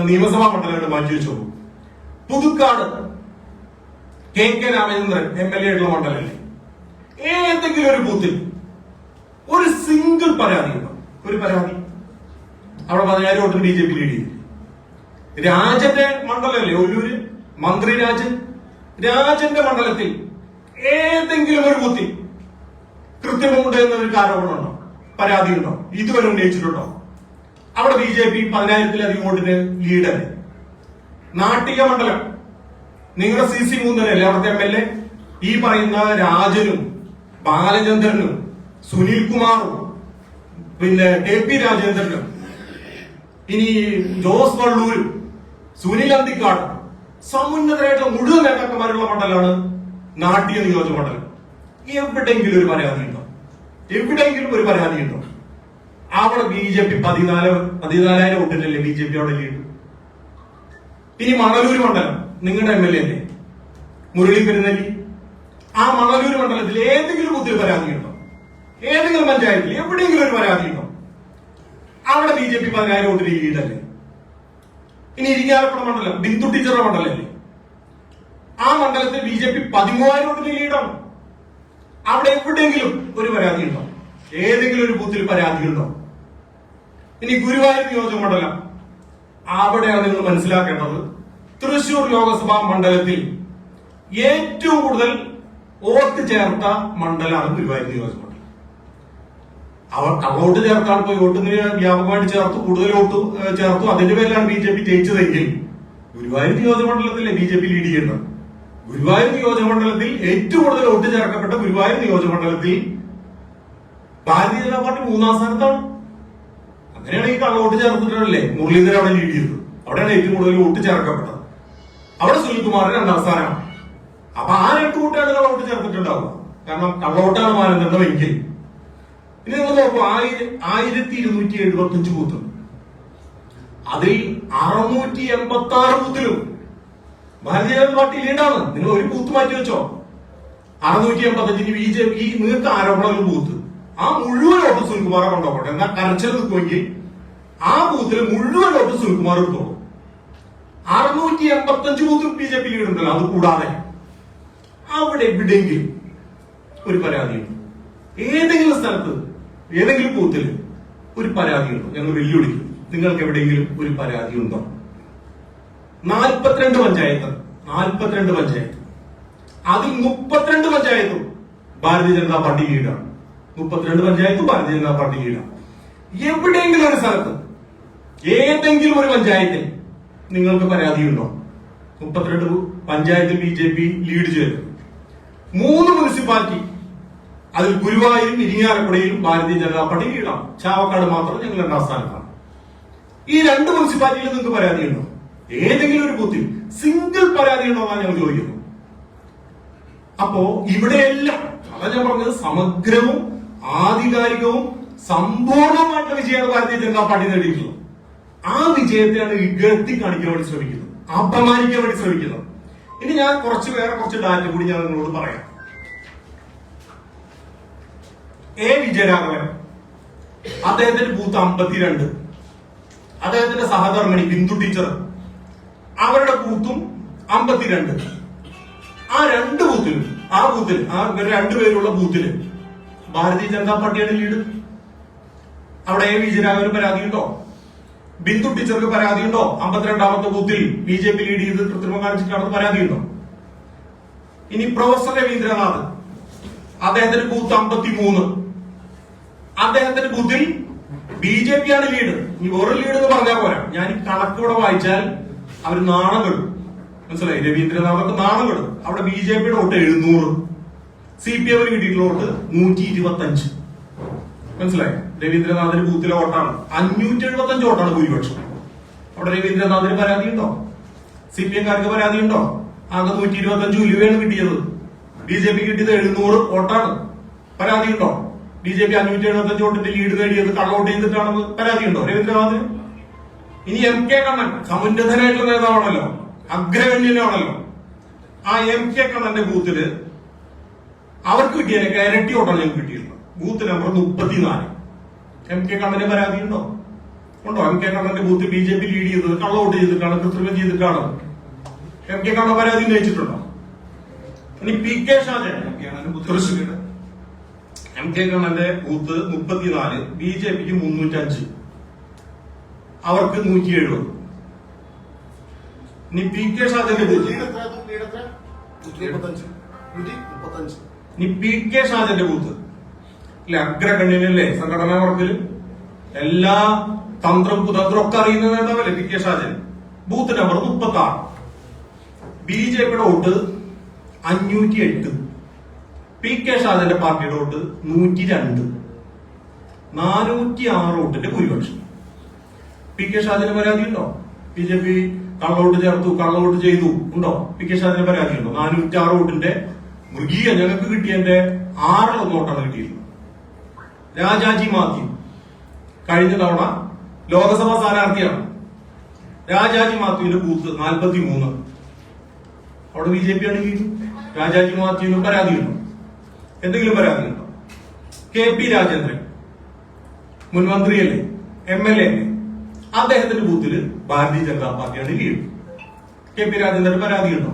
നിയമസഭാ മണ്ഡലങ്ങൾ മാറ്റി വെച്ചോ. പുതുക്കാട് KK രാമചന്ദ്രൻ MLA ആയിട്ടുള്ള മണ്ഡലല്ലേ. ഏതെങ്കിലും ഒരു ബൂത്തിൽ ഒരു സിംഗിൾ പരാതി ഉണ്ടോ? ഒരു പരാതി. അവിടെ 10,000 വോട്ടിന് BJP ലീഡ് ചെയ്തു. രാജന്റെ മണ്ഡലമല്ലേ ഒല്ലൂര്, മന്ത്രി രാജന്റെ മണ്ഡലത്തിൽ ഏതെങ്കിലും ഒരു ബൂത്തിൽ കൃത്രിമമുണ്ട് എന്നൊരു ആരോപണമുണ്ടോ? പരാതി ഉണ്ടോ? ഇതുവരെ ഉന്നയിച്ചിട്ടുണ്ടോ? അവിടെ BJP 10,000-ലധികം വോട്ടിന് ലീഡല്ലേ. നാട്ടിക മണ്ഡലം നിങ്ങളുടെ CC മൂന്നരല്ലേ അവിടുത്തെ MLA. ഈ പറയുന്ന രാജനും ബാലചന്ദ്രനും സുനിൽകുമാറും പിന്നെ KP രാജേന്ദ്രനും ഇനി ജോസ് വള്ളൂരും സുനിൽ അന്തിക്കാടും സമുന്നതരായിട്ടുള്ള മുഴുവൻ നേതാക്കന്മാരുള്ള മണ്ഡലമാണ് നാട്ടിക നിയോജക മണ്ഡലം. എവിടെയെങ്കിലും ഒരു പരാതി ഉണ്ടോ? എവിടെയെങ്കിലും ഒരു പരാതി ഉണ്ടോ? അവിടെ BJP 14,000 വോട്ടിനല്ലേ BJP അവിടെ ലീഡ്. ഇനി മണലൂർ മണ്ഡലം നിങ്ങളുടെ MLA അല്ലേ മുരളി പെരുന്നല്ലി. ആ മണലൂർ മണ്ഡലത്തിൽ ഏതെങ്കിലും ബൂത്തിൽ പരാതി ഉണ്ടോ? ഏതെങ്കിലും പഞ്ചായത്തിൽ എവിടെയെങ്കിലും ഒരു പരാതി ഉണ്ടോ? അവിടെ BJP 10,000 വോട്ടിന് ലീഡല്ലേ. ഇനി ഇരിങ്ങാലക്കുട മണ്ഡലം ബിന്ദു ടീച്ചറുടെ മണ്ഡലല്ലേ. ആ മണ്ഡലത്തിൽ BJP 13,000 വോട്ടിന് ലീഡാണ്. അവിടെ എവിടെയെങ്കിലും ഒരു പരാതി ഉണ്ടോ? ഏതെങ്കിലും ഒരു ബൂത്തിൽ പരാതി ഉണ്ടോ? ഇനി ഗുരുവായൂർ നിയോജക മണ്ഡലം അവിടെയാണ് നിങ്ങൾ മനസ്സിലാക്കേണ്ടത്. തൃശൂർ ലോകസഭാ മണ്ഡലത്തിൽ ഏറ്റവും കൂടുതൽ വോട്ട് ചേർത്ത മണ്ഡലമാണ് ഗുരുവായൂർ നിയോജക മണ്ഡലം. അവർ കള്ളവോട്ട് ചേർത്താണ് പോയി വോട്ടിന് വ്യാപകമായിട്ട് ചേർത്തു, കൂടുതൽ വോട്ട് ചേർത്തു. അതിന്റെ പേരിലാണ് BJP ജയിച്ചതെങ്കിൽ ഗുരുവായൂർ നിയോജക മണ്ഡലത്തിലെ BJP ലീഡ് ചെയ്യേണ്ടത്. ഗുരുവായൂർ നിയോജക മണ്ഡലത്തിൽ ഏറ്റവും കൂടുതൽ വോട്ട് ചേർക്കപ്പെട്ട ഗുരുവായൂർ നിയോജക മണ്ഡലത്തിൽ ഭാരതീയ ജനതാ പാർട്ടി 3-ാം സ്ഥാനത്താണ്. അങ്ങനെയാണെങ്കിൽ കള്ളവോട്ട് ചേർത്തിട്ടല്ലേ മുരളീധരൻ അവിടെ ലീഡ് ചെയ്തത്. അവിടെയാണ് ഏറ്റവും കൂടുതൽ വോട്ട് ചേർക്കപ്പെട്ടത്. അവിടെ സുനിൽകുമാറിന് 2-ാം സ്ഥാനമാണ്. അപ്പൊ ആ 2 വോട്ടാണ് കള്ളവോട്ട് ചേർത്തിട്ടുണ്ടാവുക. കാരണം കള്ളവോട്ടാണ് മാനദണ്ഡമെങ്കിൽ. ഇനി നിങ്ങൾ നോക്കൂ, 1275 ബൂത്ത്, അതിൽ 686 ബൂത്തിലും ഭാരതീയ ജനതാ പാർട്ടി ലീഡാണ്. നിങ്ങൾ ഒരു ബൂത്ത് മാറ്റി വെച്ചോ. 685 BJP നിങ്ങൾക്ക് ആരോപണം ബൂത്ത്, ആ മുഴുവൻ വോട്ട് സുനിൽകുമാറെ കൊണ്ടുപോകട്ടെ. എന്നാൽ കരച്ചിൽ നിൽക്കുമെങ്കിൽ ആ ബൂത്തിൽ മുഴുവൻ വോട്ട് സുനിൽകുമാർ എടുത്തോളൂ. 685 ബൂത്ത് BJP ലീഡ് ഉണ്ടല്ലോ. അത് കൂടാതെ അവിടെ എവിടെയെങ്കിലും ഒരു പരാതിയുണ്ട്? ഏതെങ്കിലും സ്ഥലത്ത് ഏതെങ്കിലും ബൂത്തിൽ ഒരു പരാതിയുണ്ടോ? ഞങ്ങൾ വെല്ലുവിളിക്കും. നിങ്ങൾക്ക് എവിടെയെങ്കിലും ഒരു പരാതി ഉണ്ടോ? 42 പഞ്ചായത്ത്, അതിൽ 32 പഞ്ചായത്തും ഭാരതീയ ജനതാ പാർട്ടി ലീഡാണ്. 32 പഞ്ചായത്തും ഭാരതീയ ജനതാ പാർട്ടി ലീഡാണ്. എവിടെയെങ്കിലും ഒരു സ്ഥലത്ത് ഏതെങ്കിലും ഒരു പഞ്ചായത്തിൽ നിങ്ങൾക്ക് പരാതിയുണ്ടോ? 32 പഞ്ചായത്തിൽ BJP ലീഡ് ചെയ്തു. 3 മുനിസിപ്പാലിറ്റി, അതിൽ ഗുരുവായൂരും ഇരിങ്ങാലക്കുടയിലും ഭാരതീയ ജനതാ പാർട്ടി ലീഡാണ്. ചാവക്കാട് മാത്രം ഞങ്ങൾ 2-ാം സ്ഥാനത്താണ്. ഈ 2 മുനിസിപ്പാലിറ്റിയിൽ നിങ്ങൾക്ക് പരാതിയുണ്ടോ? ഏതെങ്കിലും ഒരു ബൂത്തിൽ സിംഗിൾ പരാതി ഉണ്ടോ എന്നാണ് ഞങ്ങൾ ചോദിക്കുന്നത്. അപ്പോ ഇവിടെയെല്ലാം അതാ ഞാൻ പറഞ്ഞത്, സമഗ്രവും ആധികാരികവും സമ്പൂർണമായിട്ടുള്ള വിജയമാണ് ഭാരതീയ ജനതാ പാർട്ടി നേടിയിട്ടുള്ളത്. ആ വിജയത്തെയാണ് ഇകഴ്ത്തി കാണിക്കാൻ വേണ്ടി ശ്രമിക്കുന്നത്, അപമാനിക്കാൻ വേണ്ടി ശ്രമിക്കുന്നത്. ഇനി ഞാൻ കുറച്ച് ഡാറ്റ കൂടി ഞാൻ നിങ്ങളോട് പറയാം. വിജയരാഘവൻ, അദ്ദേഹത്തിന്റെ ബൂത്ത് 52, അദ്ദേഹത്തിന്റെ സഹധർമ്മിണി ബിന്ദു ടീച്ചർ, അവരുടെ ബൂത്തും 52. ആ 2 ബൂത്തിലും ആ 2 പേരുള്ള ബൂത്തില് ഭാരതീയ ജനതാ പാർട്ടിയാണ് ലീഡ്. അവിടെ വിജയരാഘവന് പരാതിയുണ്ടോ? ബിന്ദു ടീച്ചർക്ക് പരാതിയുണ്ടോ? 52-ാമത്തെ ബൂത്തിൽ BJP ലീഡ് ചെയ്ത് കൃത്രിമം കാണിച്ചിട്ടാണെന്ന് പരാതിയുണ്ടോ? ഇനി പ്രൊഫസർ രവീന്ദ്രനാഥ്, അദ്ദേഹത്തിന്റെ ബൂത്ത് 53, അദ്ദേഹത്തിന്റെ ബൂത്തിൽ BJP ആണ് ലീഡ്. ഈ വേറെ ലീഡ് എന്ന് പറഞ്ഞാൽ പോരാ, ഞാൻ ഈ കണക്കൂടെ വായിച്ചാൽ അവർ നാണം കെടും. മനസ്സിലായി? രവീന്ദ്രനാഥൊക്കെ നാണം കിട്ടും. അവിടെ BJP-യുടെ വോട്ട് 700, CPM-ന് കിട്ടിയിട്ടുള്ള വോട്ട് 125. മനസ്സിലായി? രവീന്ദ്രനാഥിന് ബൂത്തിലെ വോട്ടാണ് 575 വോട്ടാണ് ഭൂരിപക്ഷം. അവിടെ രവീന്ദ്രനാഥിന് പരാതിയുണ്ടോ? CPM-കാർക്ക് പരാതിയുണ്ടോ? ആകെ 125 ഉലുവയാണ് കിട്ടിയത്. BJP കിട്ടിയത് 700 വോട്ടാണ്. പരാതിയുണ്ടോ? BJP 575 വോട്ടിന്റെ ലീഡ് നേടിയത് കള്ളവോട്ട് ചെയ്തിട്ടാണെന്ന് പരാതിയുണ്ടോ രവീന്ദ്രനാഥിന്? ഇനി MK കണ്ണൻ സമുന്നതനായിട്ടുള്ള നേതാവാണല്ലോ, അഗ്രഗണ്യനാണല്ലോ. ആ MK കണ്ണന്റെ ബൂത്തില് അവർക്ക് കിട്ടിയ ഇരട്ടി വോട്ടാണ് ഞങ്ങൾക്ക് കിട്ടിയിട്ടുള്ളത്. Booth number 34. MK കണ്ണന് പരാതിയുണ്ടോ? ഉണ്ടോ? MK കണ്ണന്റെ ബൂത്ത് BJP ലീഡ് ചെയ്തത് കള്ളവോട്ട് ചെയ്തിട്ടാണ്, കൃത്രിമം ചെയ്തിട്ടാണ്. MK കണ്ണൻ പരാതി ഉന്നയിച്ചിട്ടുണ്ടോ? ഇനി PK ഷാജൻ തൃശ്ശൂർ MK കണ്ണന്റെ ബൂത്ത് 34, BJP-ക്ക് 305, അവർക്ക് 170. ഇനി PK ഷാജന്റെ ബൂത്ത് PK ഷാജന്റെ ബൂത്ത് അല്ലെ, അഗ്രഗണ്യനല്ലേ സംഘടനാ വർക്കില് എല്ലാ തന്ത്രം കുതന്ത്രം ഒക്കെ അറിയുന്ന നേതാവല്ലേ PK ഷാജൻ. Booth number 36. BJP-യുടെ വോട്ട് 508, PK ഷാജന്റെ പാർട്ടിയുടെ വോട്ട് 102, 406 വോട്ടിന്റെ ഭൂരിപക്ഷം. PK ഷാജന് പരാതിയുണ്ടോ? BJP കള്ളവോട്ട് ചേർത്തു, കള്ളവോട്ട് ചെയ്തു, ഉണ്ടോ? PK ഷാജന് പരാതിയുണ്ടോ? 406 വോട്ടിന്റെ മൃഗീയ ഞങ്ങൾക്ക് കിട്ടിയതിന്റെ 6 വോട്ടാണ് കിട്ടിയിട്ടുള്ളത്. രാജാജി മാത്യു കഴിഞ്ഞ തവണ ലോക്സഭാ സ്ഥാനാർത്ഥിയാണ്. രാജാജി മാത്യുവിന്റെ ബൂത്ത് 43, അവിടെ BJP-യാണ് ലീഡ്. രാജാജി മാത്യുവിന് പരാതിയുണ്ടോ? എന്തെങ്കിലും പരാതിയുണ്ടോ? KP രാജേന്ദ്രൻ മുൻ മന്ത്രിയല്ലേ, MLA അല്ലേ, അദ്ദേഹത്തിന്റെ ബൂത്തില് ഭാരതീയ ജനതാ പാർട്ടിയാണ് ലീഡ്. KP രാജേന്ദ്രന് പരാതിയുണ്ടോ?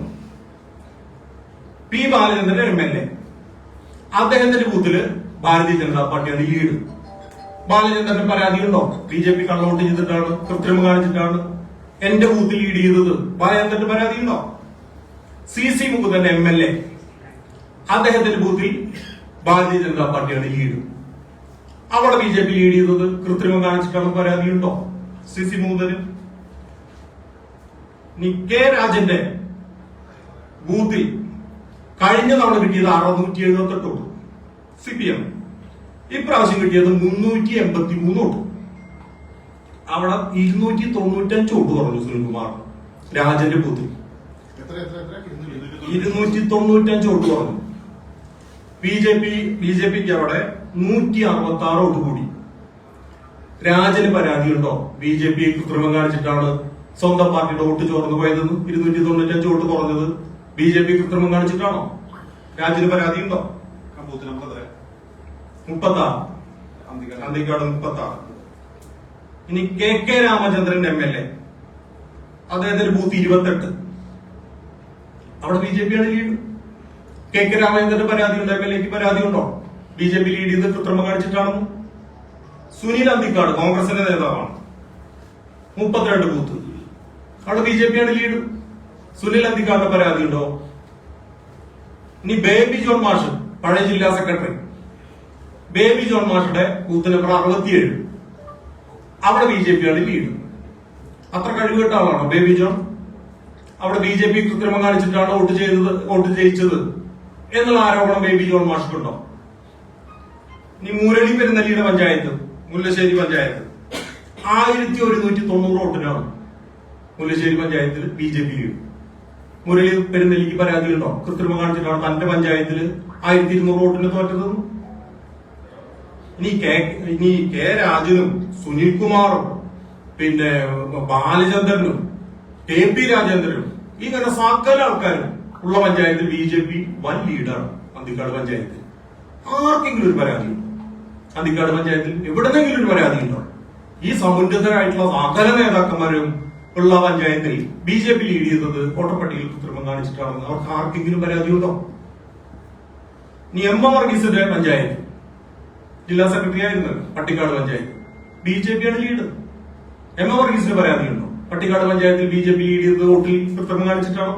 P ബാലചന്ദ്രൻ MLA, അദ്ദേഹത്തിന്റെ ബൂത്തില് ഭാരതീയ ജനതാ പാർട്ടിയാണ് ലീഡ്. ബാലചന്ദ്രന് പരാതിയുണ്ടോ? BJP കള്ളവോട്ട് ചെയ്തിട്ടാണ്, കൃത്രിമം കാണിച്ചിട്ടാണ് എന്റെ ബൂത്ത് ലീഡ് ചെയ്തത്. ബാലചന്ദ്രന് പരാതിയുണ്ടോ? CC മുകുന്ദൻ MLA, അദ്ദേഹത്തിന്റെ ബൂത്തിൽ ഭാരതീയ ജനതാ പാർട്ടിയാണ് ലീഡ്. അവിടെ BJP ലീഡ് ചെയ്തത് കൃത്രിമം കാണിച്ചിട്ടാണ് പരാതിയുണ്ടോ CC മുകുന്ദന്? K രാജന്റെ ബൂത്തിൽ കഴിഞ്ഞ തവണ കിട്ടിയത് 678 വോട്ട് CPM, ഇപ്രാവശ്യം കിട്ടിയത് 383 വോട്ട്. അവിടെ 295 വോട്ട് പറഞ്ഞു സുനിൽകുമാർ രാജന്റെ ബൂത്തിൽ. 295 വോട്ട് പറഞ്ഞു. BJPക്ക് അവിടെ 166 വോട്ട് കൂടി. രാജന് പരാതിയുണ്ടോ? BJP കൃത്രിമം കാണിച്ചിട്ടാണ് സ്വന്തം പാർട്ടിയുടെ വോട്ട് ചോർന്നു പോയതെന്ന്. 295 വോട്ട് കുറഞ്ഞത് BJP കൃത്രിമം കാണിച്ചിട്ടാണോ? രാജന് പരാതിയുണ്ടോ? 36, അന്തിക്കാട് 36. ഇനി KK രാമചന്ദ്രൻ MLA, അദ്ദേഹത്തിന്റെ ബൂത്ത് 28, അവിടെ BJP-യാണ് ലീഡ്. KK രാമചന്ദ്രന്റെ പരാതിയുണ്ടോ? MLA-ക്ക് പരാതിയുണ്ടോ? BJP ലീഡ് ചെയ്ത് കൃത്രിമം കാണിച്ചിട്ടാണെന്ന്. സുനിൽ അന്തിക്കാട് കോൺഗ്രസിന്റെ നേതാവാണ്, 32 ബൂത്ത്, അവിടെ BJP-യാണ് ലീഡ്. സുനിൽ അന്തിക്കാടിന്റെ പരാതിയുണ്ടോ? ഇനി ബേബി ജോൺ മാഷ് പഴയ ജില്ലാ സെക്രട്ടറി, ബേബി ജോൺ മാഷുടെ ബൂത്ത് നമ്പർ 67, അവിടെ BJP-യാണ് ലീഡ്. അത്ര കഴിവുകെട്ട ആളാണോ ബേബി ജോൺ? അവിടെ BJP കൃത്രിമം കാണിച്ചിട്ടാണ് വോട്ട് ജയിച്ചത് എന്നുള്ള ആരോപണം ബേബി ജോൺ മാഷ്ക്കുണ്ടോ? ഇനി മുരളി പെരുന്നല്ലിയുടെ പഞ്ചായത്ത്, മുല്ലശ്ശേരി പഞ്ചായത്ത് 1190 വോട്ടിനാണ് മുല്ലശ്ശേരി പഞ്ചായത്തിൽ BJP ലീഡ്. മുരളി പെരുന്നല്ലിക്ക് പരാതിയുണ്ടോ? കൃത്രിമം കാണിച്ചിട്ടാണ് തന്റെ പഞ്ചായത്തിൽ 1200 വോട്ടിന് തോറ്റത്. ഇനി K രാജനും സുനിൽകുമാറും പിന്നെ ബാലചന്ദ്രനും KP രാജേന്ദ്രനും ഇങ്ങനെ സകല ആൾക്കാരും ഉള്ള പഞ്ചായത്തിൽ BJP വൻ ലീഡാണ്. അന്തിക്കാട് പഞ്ചായത്തിൽ ആർക്കെങ്കിലും ഒരു പരാതിയുണ്ടോ? അന്തിക്കാട് പഞ്ചായത്തിൽ എവിടെന്നെങ്കിലും ഒരു പരാതിയുണ്ടോ? ഈ സമുന്നതരായിട്ടുള്ള സകല നേതാക്കന്മാരും ഉള്ള പഞ്ചായത്തിൽ BJP ലീഡ് ചെയ്തത് വോട്ടർപട്ടികയിൽ കൃത്രിമം കാണിച്ചിട്ടാണെന്ന് അവർക്ക് ആർക്കെങ്കിലും പരാതിയുണ്ടോ? ഇനി M വർഗീസിന്റെ പഞ്ചായത്ത് ജില്ലാ സെക്രട്ടറി ആയിരുന്നു പട്ടിക്കാട് പഞ്ചായത്ത്, BJP-യാണ് ലീഡ്. M വർഗീസിന് പരാതിയുണ്ടോ? പട്ടിക്കാട് പഞ്ചായത്തിൽ BJP ലീഡ് ചെയ്തത് വോട്ടിൽ കൃത്രിമം കാണിച്ചിട്ടാണോ?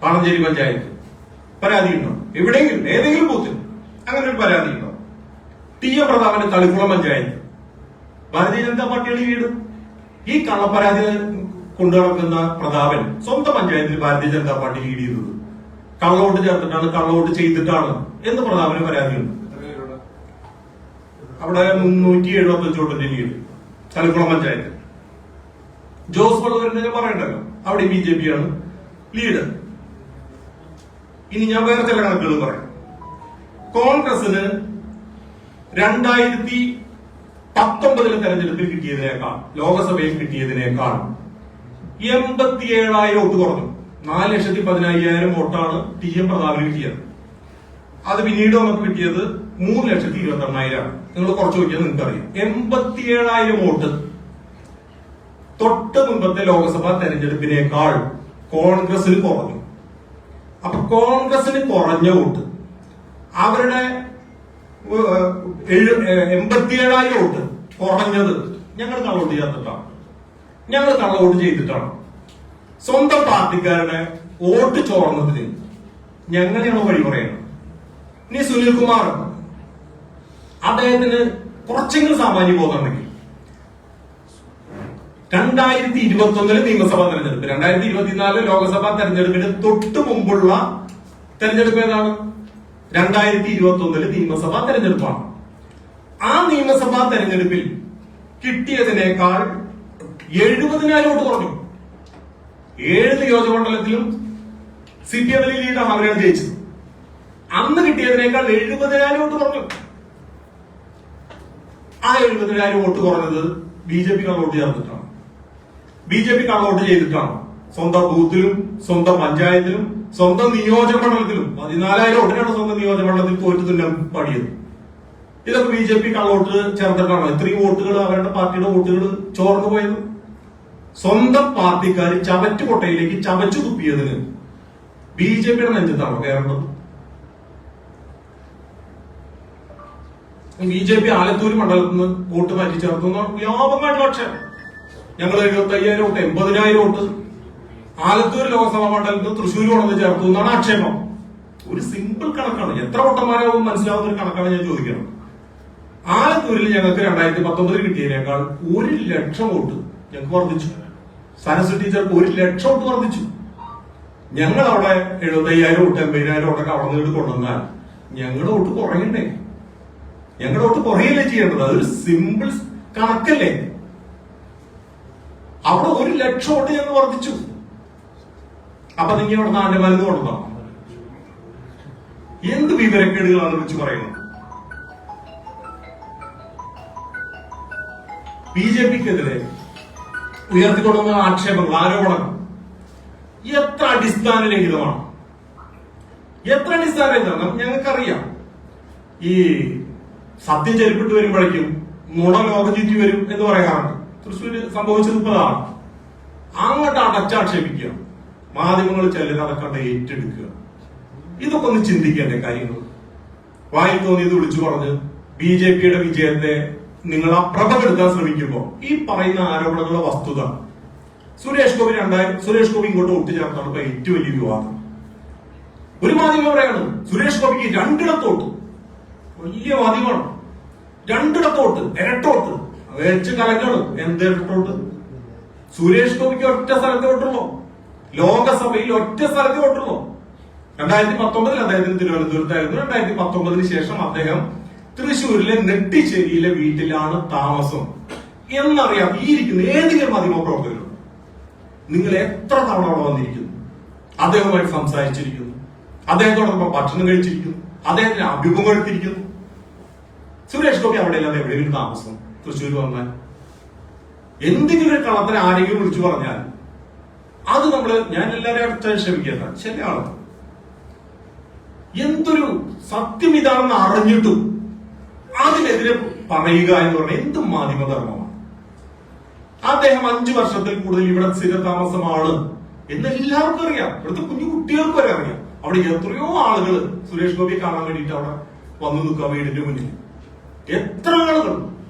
പാണഞ്ചേരി പഞ്ചായത്ത് പരാതിയുണ്ടോ? എവിടെയെങ്കിലും ഏതെങ്കിലും ബൂത്തിൽ അങ്ങനെ ഒരു പരാതിയുണ്ടോ? TM പ്രതാപന്റെ തളിക്കുളം പഞ്ചായത്ത് ഭാരതീയ ജനതാ പാർട്ടിയാണ് ലീഡ്. ഈ കള്ളപ്പരാതി കൊണ്ടുനടക്കുന്ന പ്രതാപൻ സ്വന്തം പഞ്ചായത്തിൽ ഭാരതീയ ജനതാ പാർട്ടി ലീഡ് ചെയ്തത് കള്ളവോട്ട് ചേർത്തിട്ടാണ്, കള്ളവോട്ട് ചെയ്തിട്ടാണ് എന്ന് പ്രതാപന് പരാതിയുണ്ട്. അവിടെ 375 വോട്ടിന്റെ ലീഡ് തലക്കുളം പഞ്ചായത്ത്. ജോസ് വള്ളൂരിനെ പറയണ്ടല്ലോ, അവിടെ BJP ആണ് ലീഡ്. ഇനി ഞാൻ വേറെ ചില കണക്കുകൾ പറയാം. കോൺഗ്രസിന് 2019 തെരഞ്ഞെടുപ്പിൽ കിട്ടിയതിനേക്കാൾ, ലോക്സഭയിൽ കിട്ടിയതിനേക്കാൾ 87,000 വോട്ട് കുറഞ്ഞു. 4,10,000 വോട്ടാണ് TM പ്രതാപന് കിട്ടിയത്. അത് പിന്നീട് നമുക്ക് കിട്ടിയത് 3,21,000. നിങ്ങൾ കുറച്ച് നോക്കിയാൽ നിങ്ങൾക്ക് അറിയാം. 87,000 വോട്ട് തൊട്ട് മുമ്പത്തെ ലോക്സഭാ തെരഞ്ഞെടുപ്പിനേക്കാൾ കോൺഗ്രസിന് കുറഞ്ഞു. അപ്പൊ കോൺഗ്രസിന് കുറഞ്ഞ വോട്ട്, അവരുടെ 87,000 വോട്ട് കുറഞ്ഞത് ഞങ്ങൾ കള്ളവോട്ട് ചേർത്തിട്ടാണ്, ഞങ്ങൾ കള്ളവോട്ട് ചെയ്തിട്ടാണ്. സ്വന്തം പാർട്ടിക്കാരുടെ വോട്ട് ചോർന്നതിന് ഞങ്ങളെയാണ് വഴി പറയുന്നത്. ഇനി സുനിൽകുമാർ, അദ്ദേഹത്തിന് കുറച്ചെങ്കിലും സാമാന്യ ബോധമുണ്ടെങ്കിൽ 2021 നിയമസഭാ തെരഞ്ഞെടുപ്പ്, 2024 ലോക്സഭാ തെരഞ്ഞെടുപ്പിന് തൊട്ട് മുമ്പുള്ള തെരഞ്ഞെടുപ്പ് ഏതാണ്? 2021 നിയമസഭാ തെരഞ്ഞെടുപ്പാണ്. ആ നിയമസഭാ തെരഞ്ഞെടുപ്പിൽ കിട്ടിയതിനേക്കാൾ 70,000 വോട്ട് കുറഞ്ഞു. 7 നിയോജകമണ്ഡലത്തിലും CPM ലീഡാണ്, അവരാണ് ജയിച്ചത്. അന്ന് കിട്ടിയതിനേക്കാൾ 70,000 വോട്ട് കുറഞ്ഞു. ആ 70,000 വോട്ട് കുറഞ്ഞത് BJP കള്ളവോട്ട് ചേർന്നിട്ടാണ്, BJP കള്ളവോട്ട് ചെയ്തിട്ടാണ്. സ്വന്തം ബൂത്തിലും സ്വന്തം പഞ്ചായത്തിലും സ്വന്തം നിയോജകമണ്ഡലത്തിലും 14,000 വോട്ടിനാണ് സ്വന്തം നിയോജകമണ്ഡലത്തിൽ തോറ്റു തുന്നം പാടിയത്. ഇതൊക്കെ BJP കള്ളവോട്ട് ചേർത്തിട്ടാണ് ഇത്രയും വോട്ടുകൾ, അവരുടെ പാർട്ടിയുടെ വോട്ടുകൾ ചോർന്നു പോയത്. സ്വന്തം പാർട്ടിക്കാർ ചവറ്റുകൊട്ടയിലേക്ക് ചവച്ചു തുപ്പിയതിന് BJPയുടെ നെഞ്ചത്താണോ കയറേണ്ടത്? BJP ആലത്തൂർ മണ്ഡലത്തിൽ നിന്ന് വോട്ട് മാറ്റി ചേർത്തു വ്യാപകമായിട്ടുള്ള ആക്ഷേപം. ഞങ്ങൾ 75,000 വോട്ട്, 80,000 വോട്ട് ആലത്തൂർ ലോക്സഭാ മണ്ഡലത്തിൽ തൃശ്ശൂർ കൊണ്ടുവന്ന് ചേർത്തു എന്നാണ് ആക്ഷേപം. ഒരു സിമ്പിൾ കണക്കാണ്, എത്ര വോട്ടന്മാരാവും മനസ്സിലാവുന്ന ഒരു കണക്കാണ് ഞാൻ ചോദിക്കുന്നത്. ആലത്തൂരിൽ ഞങ്ങൾക്ക് 2019 കിട്ടിയതിനേക്കാൾ 1,00,000 വോട്ട് ഞങ്ങൾക്ക് വർദ്ധിച്ചു. സരസ്വതി ടീച്ചർക്ക് 1,00,000 വോട്ട് വർദ്ധിച്ചു. ഞങ്ങൾ അവിടെ 75,000 വോട്ട് 80,000 വോട്ടൊക്കെ അവിടെ നിന്ന് കൊണ്ടുവന്നാൽ ഞങ്ങളുടെ വോട്ട് കുറയണ്ടേ? ഞങ്ങളുടെ വോട്ട് കുറയല്ലേ ചെയ്യേണ്ടത്? അതൊരു സിമ്പിൾ കണക്കല്ലേ? അവിടെ 1,00,000 വോട്ട് ഞങ്ങൾ വർദ്ധിച്ചു. അപ്പൊ നിങ്ങൾ ഇവിടെ നാണ്യമാലിന് കൊണ്ടുവന്നോ? എന്ത് വിവരക്കേടുകളാണ് വിളിച്ചു പറയുന്നത്? BJPക്കെതിരെ ഉയർത്തിക്കൊണ്ടുവന്ന ആക്ഷേപങ്ങൾ, ആരോപണങ്ങൾ എത്ര അടിസ്ഥാനരഹിതമാണ്, എത്ര അടിസ്ഥാനരഹിതമാണ്. ഞങ്ങൾക്കറിയാം, ഈ സത്യം ചെരുപ്പിട്ട് വരുമ്പോഴേക്കും നുണ ലോകം ചുറ്റി വരും എന്ന് പറയാറുണ്ട്. തൃശ്ശൂര് സംഭവിച്ചത് ഇപ്പോഴാണ്. അങ്ങോട്ട് അടച്ചാക്ഷേപിക്കുക, മാധ്യമങ്ങൾ ചിലർ അതൊക്കെ ഏറ്റെടുക്കുക. ഇതൊക്കെ ഒന്ന് ചിന്തിക്കേണ്ട കാര്യങ്ങൾ. വായിൽ തോന്നിയത് വിളിച്ചു പറഞ്ഞ് BJPയുടെ വിജയത്തെ നിങ്ങൾ അപ്രഭപ്പെടുത്താൻ ശ്രമിക്കുമ്പോൾ ഈ പറയുന്ന ആരോപണങ്ങളുടെ വസ്തുത, സുരേഷ് ഗോപി ഇങ്ങോട്ട് വോട്ട് ചേർത്താണ് ഇപ്പൊ ഏറ്റവും വലിയ വിവാദം. ഒരു മാധ്യമം പറയാണ് സുരേഷ് ഗോപിക്ക് 2 വോട്ട്, വലിയ മാധ്യമമാണ്. 2 വോട്ട്, ഇരട്ടോട്ട് വെച്ച് കലക്കണം. എന്ത് ഇരട്ടോട്ട്? സുരേഷ് ഗോപിക്ക് ഒറ്റ സ്ഥലത്ത് വോട്ടുള്ളൂ, ലോകസഭയിൽ ഒറ്റ സ്ഥലത്ത് വോട്ടുള്ളൂ. 2019 അദ്ദേഹത്തിന് തിരുവനന്തപുരത്തായിരുന്നു. 2019 ശേഷം അദ്ദേഹം തൃശ്ശൂരിലെ നെട്ടിശ്ശേരിയിലെ വീട്ടിലാണ് താമസം എന്നറിയാം. ഈ ഇരിക്കുന്ന ഏതെങ്കിലും മാധ്യമ പ്രവർത്തകരും നിങ്ങൾ എത്ര തവണ അവിടെ വന്നിരിക്കുന്നു, അദ്ദേഹവുമായി സംസാരിച്ചിരിക്കുന്നു, അദ്ദേഹത്തോടൊപ്പം ഭക്ഷണം കഴിച്ചിരിക്കുന്നു, അദ്ദേഹത്തിന് അഭിമുഖം എടുത്തിരിക്കുന്നു. സുരേഷ് ഗോപി അവിടെ അല്ലാതെ എവിടെയെങ്കിലും താമസം തൃശ്ശൂർ വന്നാൽ എന്തെങ്കിലും ഒരു കള്ളത്തിന് ആരെങ്കിലും വിളിച്ചു പറഞ്ഞാൽ അത് ഞാൻ എല്ലാവരെയും ക്ഷമിക്കേണ്ട ചില ആളുകൾ എന്തൊരു സത്യം ഇതാണെന്ന് അറിഞ്ഞിട്ടും അതിനെതിരെ പറയുക എന്ന് പറഞ്ഞാൽ എന്ത് മാധ്യമധർമ്മമാണ്? അദ്ദേഹം 5 വർഷത്തിൽ കൂടുതൽ ഇവിടെ സ്ഥിരതാമസമാണ് എന്ന് എല്ലാവർക്കും അറിയാം. ഇവിടുത്തെ കുഞ്ഞു കുട്ടികൾക്ക് വരെ അറിയാം. അവിടെ എത്രയോ ആളുകൾ സുരേഷ് ഗോപിയെ കാണാൻ വേണ്ടിയിട്ട് അവിടെ വന്നു നിൽക്കുക വീടിന്റെ മുന്നിൽ. എത്ര ആളുകൾ,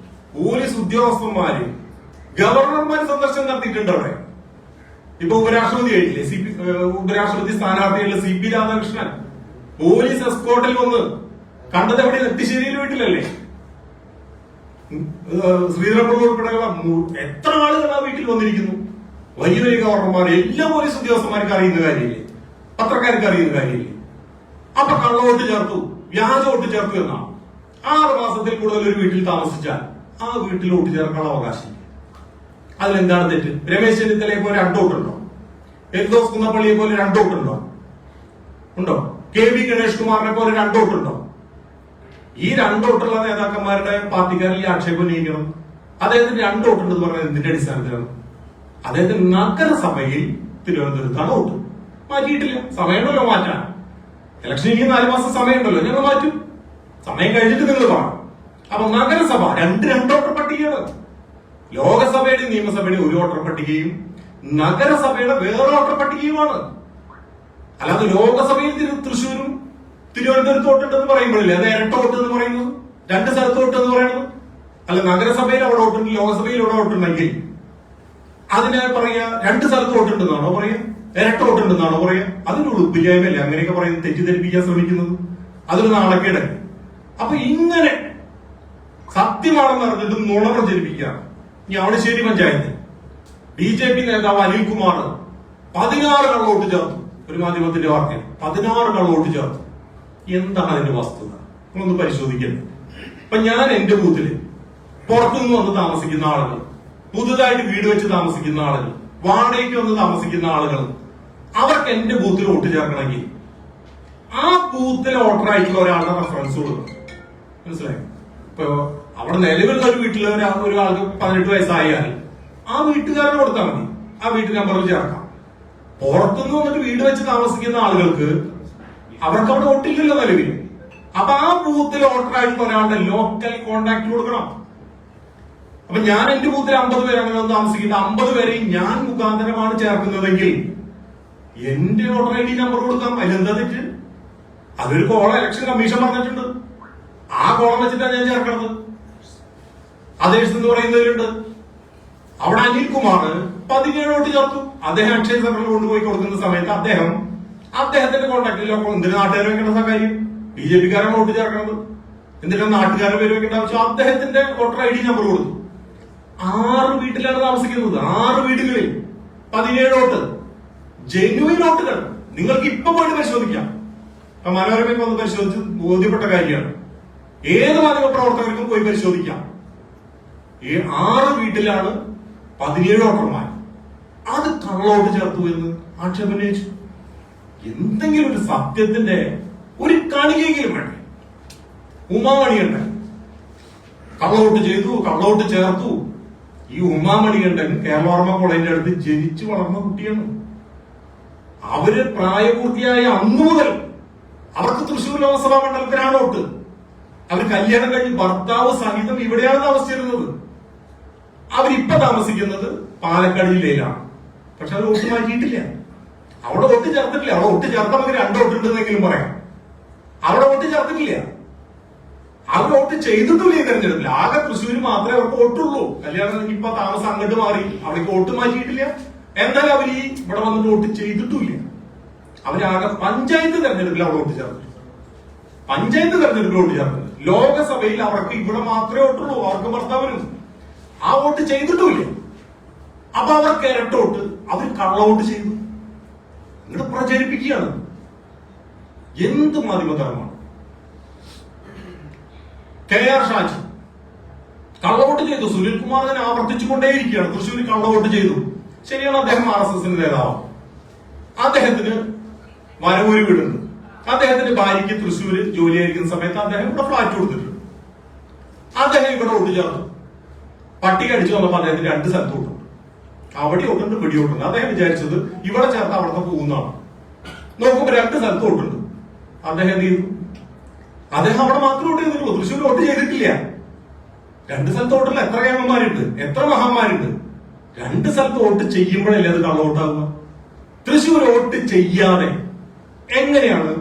പോലീസ് ഉദ്യോഗസ്ഥന്മാര്, ഗവർണർമാര് സന്ദർശനം നടത്തിയിട്ടുണ്ട് അവിടെ. ഇപ്പൊ ഉപരാഷ്ട്രപതി ആയിട്ടില്ലേ, ഉപരാഷ്ട്രപതി സ്ഥാനാർത്ഥിയുള്ള CP രാധാകൃഷ്ണൻ പോലീസ് എസ്കോർട്ടിൽ വന്ന് കണ്ടത് എവിടെ? നെട്ടിശ്ശേരിയിൽ വീട്ടിലല്ലേ. ശ്രീധരപ്രഭു ഉൾപ്പെടെയുള്ള എത്ര ആളുകൾ ആ വീട്ടിൽ വന്നിരിക്കുന്നു. വലിയ വലിയ ഗവർണർമാർ, എല്ലാ പോലീസ് ഉദ്യോഗസ്ഥന്മാർക്ക് അറിയുന്ന കാര്യമില്ലേ, പത്രക്കാർക്ക് അറിയുന്ന കാര്യമില്ലേ? അപ്പൊ കള്ളവോട്ട് ചേർത്തു, വ്യാജ വോട്ട് ചേർത്തു എന്നാ 6 മാസത്തിൽ കൂടുതൽ ഒരു വീട്ടിൽ താമസിച്ചാൽ ആ വീട്ടിൽ വോട്ട് ചേർക്കാനുള്ള അവകാശം. അതിലെന്താണ് തെറ്റ്? രമേശ് ചെന്നിത്തലയെ പോലെ 2 വോട്ടുണ്ടോ? എൽദോസ് കുന്നപ്പള്ളിയെ പോലെ 2 വോട്ടുണ്ടോ? ഉണ്ടോ? KV ഗണേഷ് കുമാറിനെ പോലെ 2 വോട്ടുണ്ടോ? ഈ 2 വോട്ടുള്ള നേതാക്കന്മാരുടെ പാർട്ടിക്കാരിൽ ആക്ഷേപം ഉന്നയിക്കണം. അദ്ദേഹത്തിന് 2 വോട്ടുണ്ടെന്ന് പറഞ്ഞത് എന്തിന്റെ അടിസ്ഥാനത്തിലാണ്? അദ്ദേഹത്തിന് നഗരസഭയിൽ തിരുവനന്തപുരത്താണ് വോട്ട്. മാറ്റിയിട്ടില്ല. സമയമുണ്ടല്ലോ മാറ്റാൻ. ഇലക്ഷൻ ഇനി 4 മാസം സമയമുണ്ടല്ലോ, ഞങ്ങൾ മാറ്റും. സമയം കഴിഞ്ഞിട്ട് നിങ്ങൾ പറ. അപ്പൊ നഗരസഭ 2 വോട്ടർ പട്ടികയാണ്. ലോകസഭയുടെ നിയമസഭയുടെ 1 വോട്ടർ പട്ടികയും നഗരസഭയുടെ വേറെ വോട്ടർ പട്ടികയുമാണ്. അല്ലാതെ ലോകസഭയിൽ തൃശ്ശൂരും തിരുവനന്തപുരത്ത് വോട്ടുണ്ടെന്ന് പറയുമ്പോഴില്ലേ അത് ഇരട്ട വോട്ട് എന്ന് പറയുന്നത്, 2 സ്ഥലത്ത് വോട്ട് എന്ന് പറയുന്നത്? അല്ല, നഗരസഭയിൽ അവിടെ വോട്ടുണ്ട്, ലോകസഭയിൽ ഇവിടെ വോട്ടുണ്ടെങ്കിൽ അതിനെ പറയാ 2 സ്ഥലത്ത് വോട്ടുണ്ടെന്നാണോ പറയാ? ഇരട്ട വോട്ടുണ്ടെന്നാണോ പറയാ? അതൊരു ഉളുപ്പില്ലായ്മല്ലേ അങ്ങനെയൊക്കെ പറയുന്നത്, തെറ്റിദ്ധരിപ്പിക്കാൻ ശ്രമിക്കുന്നത്? അതൊരു നാണക്കേട്. അപ്പൊ ഇങ്ങനെ സത്യമാണെന്ന് അറിഞ്ഞിട്ട് നുണ പ്രചരിപ്പിക്കുക. ഈ അവണശ്ശേരി പഞ്ചായത്ത് BJP നേതാവ് അനിൽകുമാർ 16 കള്ളവോട്ട് ചേർത്തു. ഒരു മാധ്യമത്തിന്റെ വാർത്തയിൽ 16 കള്ളവോട്ട് ചേർത്തു. എന്താണ് അതിന്റെ വസ്തുത? നമ്മളൊന്ന് പരിശോധിക്കണം. ഇപ്പൊ ഞാൻ എന്റെ ബൂത്തില് പുറത്തുനിന്ന് വന്ന് താമസിക്കുന്ന ആളുകൾ, പുതുതായിട്ട് വീട് വെച്ച് താമസിക്കുന്ന ആളുകൾ, വാടകയ്ക്ക് വന്ന് താമസിക്കുന്ന ആളുകൾ, അവർക്ക് എന്റെ ബൂത്തിൽ വോട്ട് ചേർക്കണമെങ്കിൽ ആ ബൂത്തിലെ വോട്ടറായിട്ടുള്ള ഒരാളുടെ റെഫറൻസ് കൊടുക്കണം. മനസ്സിലായി? ഇപ്പൊ അവിടെ നിലവിലുള്ള ഒരു വീട്ടിലെ ഒരാൾക്ക് 18 വയസ്സായാൽ ആ വീട്ടുകാരനെ കൊടുത്താൽ മതി, ആ വീട്ടു നമ്പറിൽ ചേർക്കാം. പുറത്തുനിന്ന് വന്നിട്ട് വീട് വെച്ച് താമസിക്കുന്ന ആളുകൾക്ക് അവർക്ക് അവിടെ വോട്ടില്ലല്ലോ നിലവിൽ. അപ്പൊ ആ ബൂത്തിൽ വോട്ടറായിട്ടുള്ള ഒരാളുടെ ലോക്കൽ കോണ്ടാക്ട് കൊടുക്കണം. അപ്പൊ ഞാൻ എന്റെ ബൂത്തിൽ 50 പേരാണ് താമസിക്കുന്നത്, 50 പേരെയും ഞാൻ മുഖാന്തരമാണ് ചേർക്കുന്നതെങ്കിൽ എന്റെ വോട്ടർ ID നമ്പർ കൊടുക്കാം. അതിലെന്താ തെറ്റ്? അതൊരു കോളം ഇലക്ഷൻ കമ്മീഷൻ പറഞ്ഞിട്ടുണ്ട്. ആ കോളം വെച്ചിട്ടാണ് ഞാൻ ചേർക്കുന്നത്. അതേഴ്സ് എന്ന് പറയുന്നതിലുണ്ട്. അവിടെ അനിൽകുമാർ 17 വോട്ട് ചേർത്തു. അദ്ദേഹം അക്ഷയ സെന്ററിൽ കൊണ്ടുപോയി കൊടുക്കുന്ന സമയത്ത് അദ്ദേഹത്തിന്റെ കോണ്ടാക്ടിൽ എന്തിനു നാട്ടുകാരെ വെക്കേണ്ട കാര്യം? BJP-കാരാണ് വോട്ട് ചേർക്കുന്നത്, എന്നിട്ട് നാട്ടുകാരുടെ പേര് വെക്കേണ്ട ആവശ്യം? അദ്ദേഹത്തിന്റെ വോട്ടർ ID നമ്പർ കൊടുത്തു. 6 വീട്ടിലാണ് താമസിക്കുന്നത്. 6 വീടുകളിൽ 17 വോട്ട്, ജെന്യുവിൻ വോട്ടുകൾ. നിങ്ങൾക്ക് ഇപ്പൊ പോയിട്ട് പരിശോധിക്കാം. മനോരമയ്ക്ക് വന്ന് പരിശോധിച്ച് ബോധ്യപ്പെട്ട കാര്യമാണ്. ഏത് മാധ്യമ പ്രവർത്തകർക്കും പോയി പരിശോധിക്കാം. 6 വീട്ടിലാണ് 17 വോട്ടർമാർ. അത് കള്ളവോട്ട് ചേർത്തു എന്ന് ആക്ഷേപം ഉന്നയിച്ചു. എന്തെങ്കിലും ഒരു സത്യത്തിന്റെ ഒരു കണികയെങ്കിലും വേണ്ടേ? ഉമാമണിയുണ്ട് കള്ളവോട്ട് ചെയ്തു, കള്ളവോട്ട് ചേർത്തു. ഈ ഉമാമണിയുണ്ടൻ കേരളവർമ്മ കോളേജിന്റെ അടുത്ത് ജനിച്ചു വളർന്ന കുട്ടിയാണ്. അവര് പ്രായപൂർത്തിയായ അന്നു മുതൽ അവർക്ക് തൃശ്ശൂർ ലോക്സഭാ മണ്ഡലത്തിലാണ് വോട്ട്. അവർ കല്യാണം കഴിഞ്ഞ് ഭർത്താവ് സഹിതം ഇവിടെയാണ് താമസിച്ചിരുന്നത്. അവരിപ്പൊ താമസിക്കുന്നത് പാലക്കാട് ജില്ലയിലാണ്. പക്ഷെ അവർ വോട്ട് മാറ്റിയിട്ടില്ല. അവിടെ വോട്ട് ചേർത്തിട്ടില്ല. അവിടെ വോട്ട് ചേർത്താൽ മതി 2 വോട്ടുണ്ടെന്നെങ്കിലും പറയാം. അവിടെ വോട്ട് ചേർത്തിട്ടില്ല. അവർ വോട്ട് ചെയ്തിട്ടില്ല ഈ തെരഞ്ഞെടുപ്പിൽ. ആകെ തൃശ്ശൂർ മാത്രമേ അവർക്ക് വോട്ടുള്ളൂ. കല്യാണം ഇപ്പൊ താമസം അങ്ങോട്ട് മാറി, അവിടേക്ക് വോട്ട് മാറ്റിയിട്ടില്ല. എന്നാൽ അവർ ഈ ഇവിടെ വന്നിട്ട് വോട്ട് ചെയ്തിട്ടില്ല. അവരാകെ പഞ്ചായത്ത് തെരഞ്ഞെടുപ്പിൽ അവിടെ വോട്ട് ചേർത്തില്ല. പഞ്ചായത്ത് തെരഞ്ഞെടുപ്പിൽ വോട്ട് ചേർത്തില്ല. ലോകസഭയിൽ അവർക്ക് ഇവിടെ മാത്രമേ വോട്ടുള്ളൂ, അവർക്ക് ഭർത്താവിനും. ആ വോട്ട് ചെയ്തിട്ടുമില്ല. അപ്പൊ അവർക്ക് ഇരട്ട വോട്ട്, അവർ കള്ളവോട്ട് ചെയ്തു. ഇങ്ങോട്ട് പ്രചരിപ്പിക്കുകയാണ്. എന്ത് മാധ്യമധർമ്മമാണ്? KR ഷാജി കള്ളവോട്ട് ചെയ്തു. സുനിൽകുമാർ തന്നെ ആവർത്തിച്ചുകൊണ്ടേയിരിക്കുകയാണ്. തൃശ്ശൂരിൽ കള്ളവോട്ട് ചെയ്തു. ശരിയാണ്, അദ്ദേഹം RSSന്റെ നേതാവാണ്. അദ്ദേഹത്തിന് വരവൂര് വീടുണ്ട്. അദ്ദേഹത്തിന്റെ ഭാര്യയ്ക്ക് തൃശ്ശൂര് ജോലിയായിരിക്കുന്ന സമയത്ത് അദ്ദേഹം ഇവിടെ ഫ്ലാറ്റ് കൊടുത്തിട്ടുണ്ട്. അദ്ദേഹം ഇവിടെ വോട്ട് ചേർത്തു. പട്ടിക അടിച്ചു വന്നപ്പോൾ അദ്ദേഹത്തിന് 2 സ്ഥലത്ത് വോട്ടുണ്ട്. അവിടെ വോട്ടുണ്ട്, ഇവിടെ വോട്ടുണ്ട്. അദ്ദേഹം വിചാരിച്ചത് ഇവിടെ ചേർത്ത് അവിടുത്തെ പോകുന്നതാണ്. നോക്കുമ്പോൾ 2 സ്ഥലത്ത് വോട്ടുണ്ട്. അദ്ദേഹം എന്ത് ചെയ്തു? അദ്ദേഹം അവിടെ മാത്രമേ വോട്ട് ചെയ്തിട്ടുള്ളൂ, തൃശ്ശൂർ വോട്ട് ചെയ്തിട്ടില്ല. 2 സ്ഥലത്ത് വോട്ടില്ല. എത്ര കേമന്മാരുണ്ട്, എത്ര മഹാന്മാരുണ്ട്. 2 സ്ഥലത്ത് വോട്ട് ചെയ്യുമ്പോഴല്ലേ അത് കള്ളവോട്ടാകുക? തൃശ്ശൂർ വോട്ട് ചെയ്യാതെ എങ്ങനെയാണ്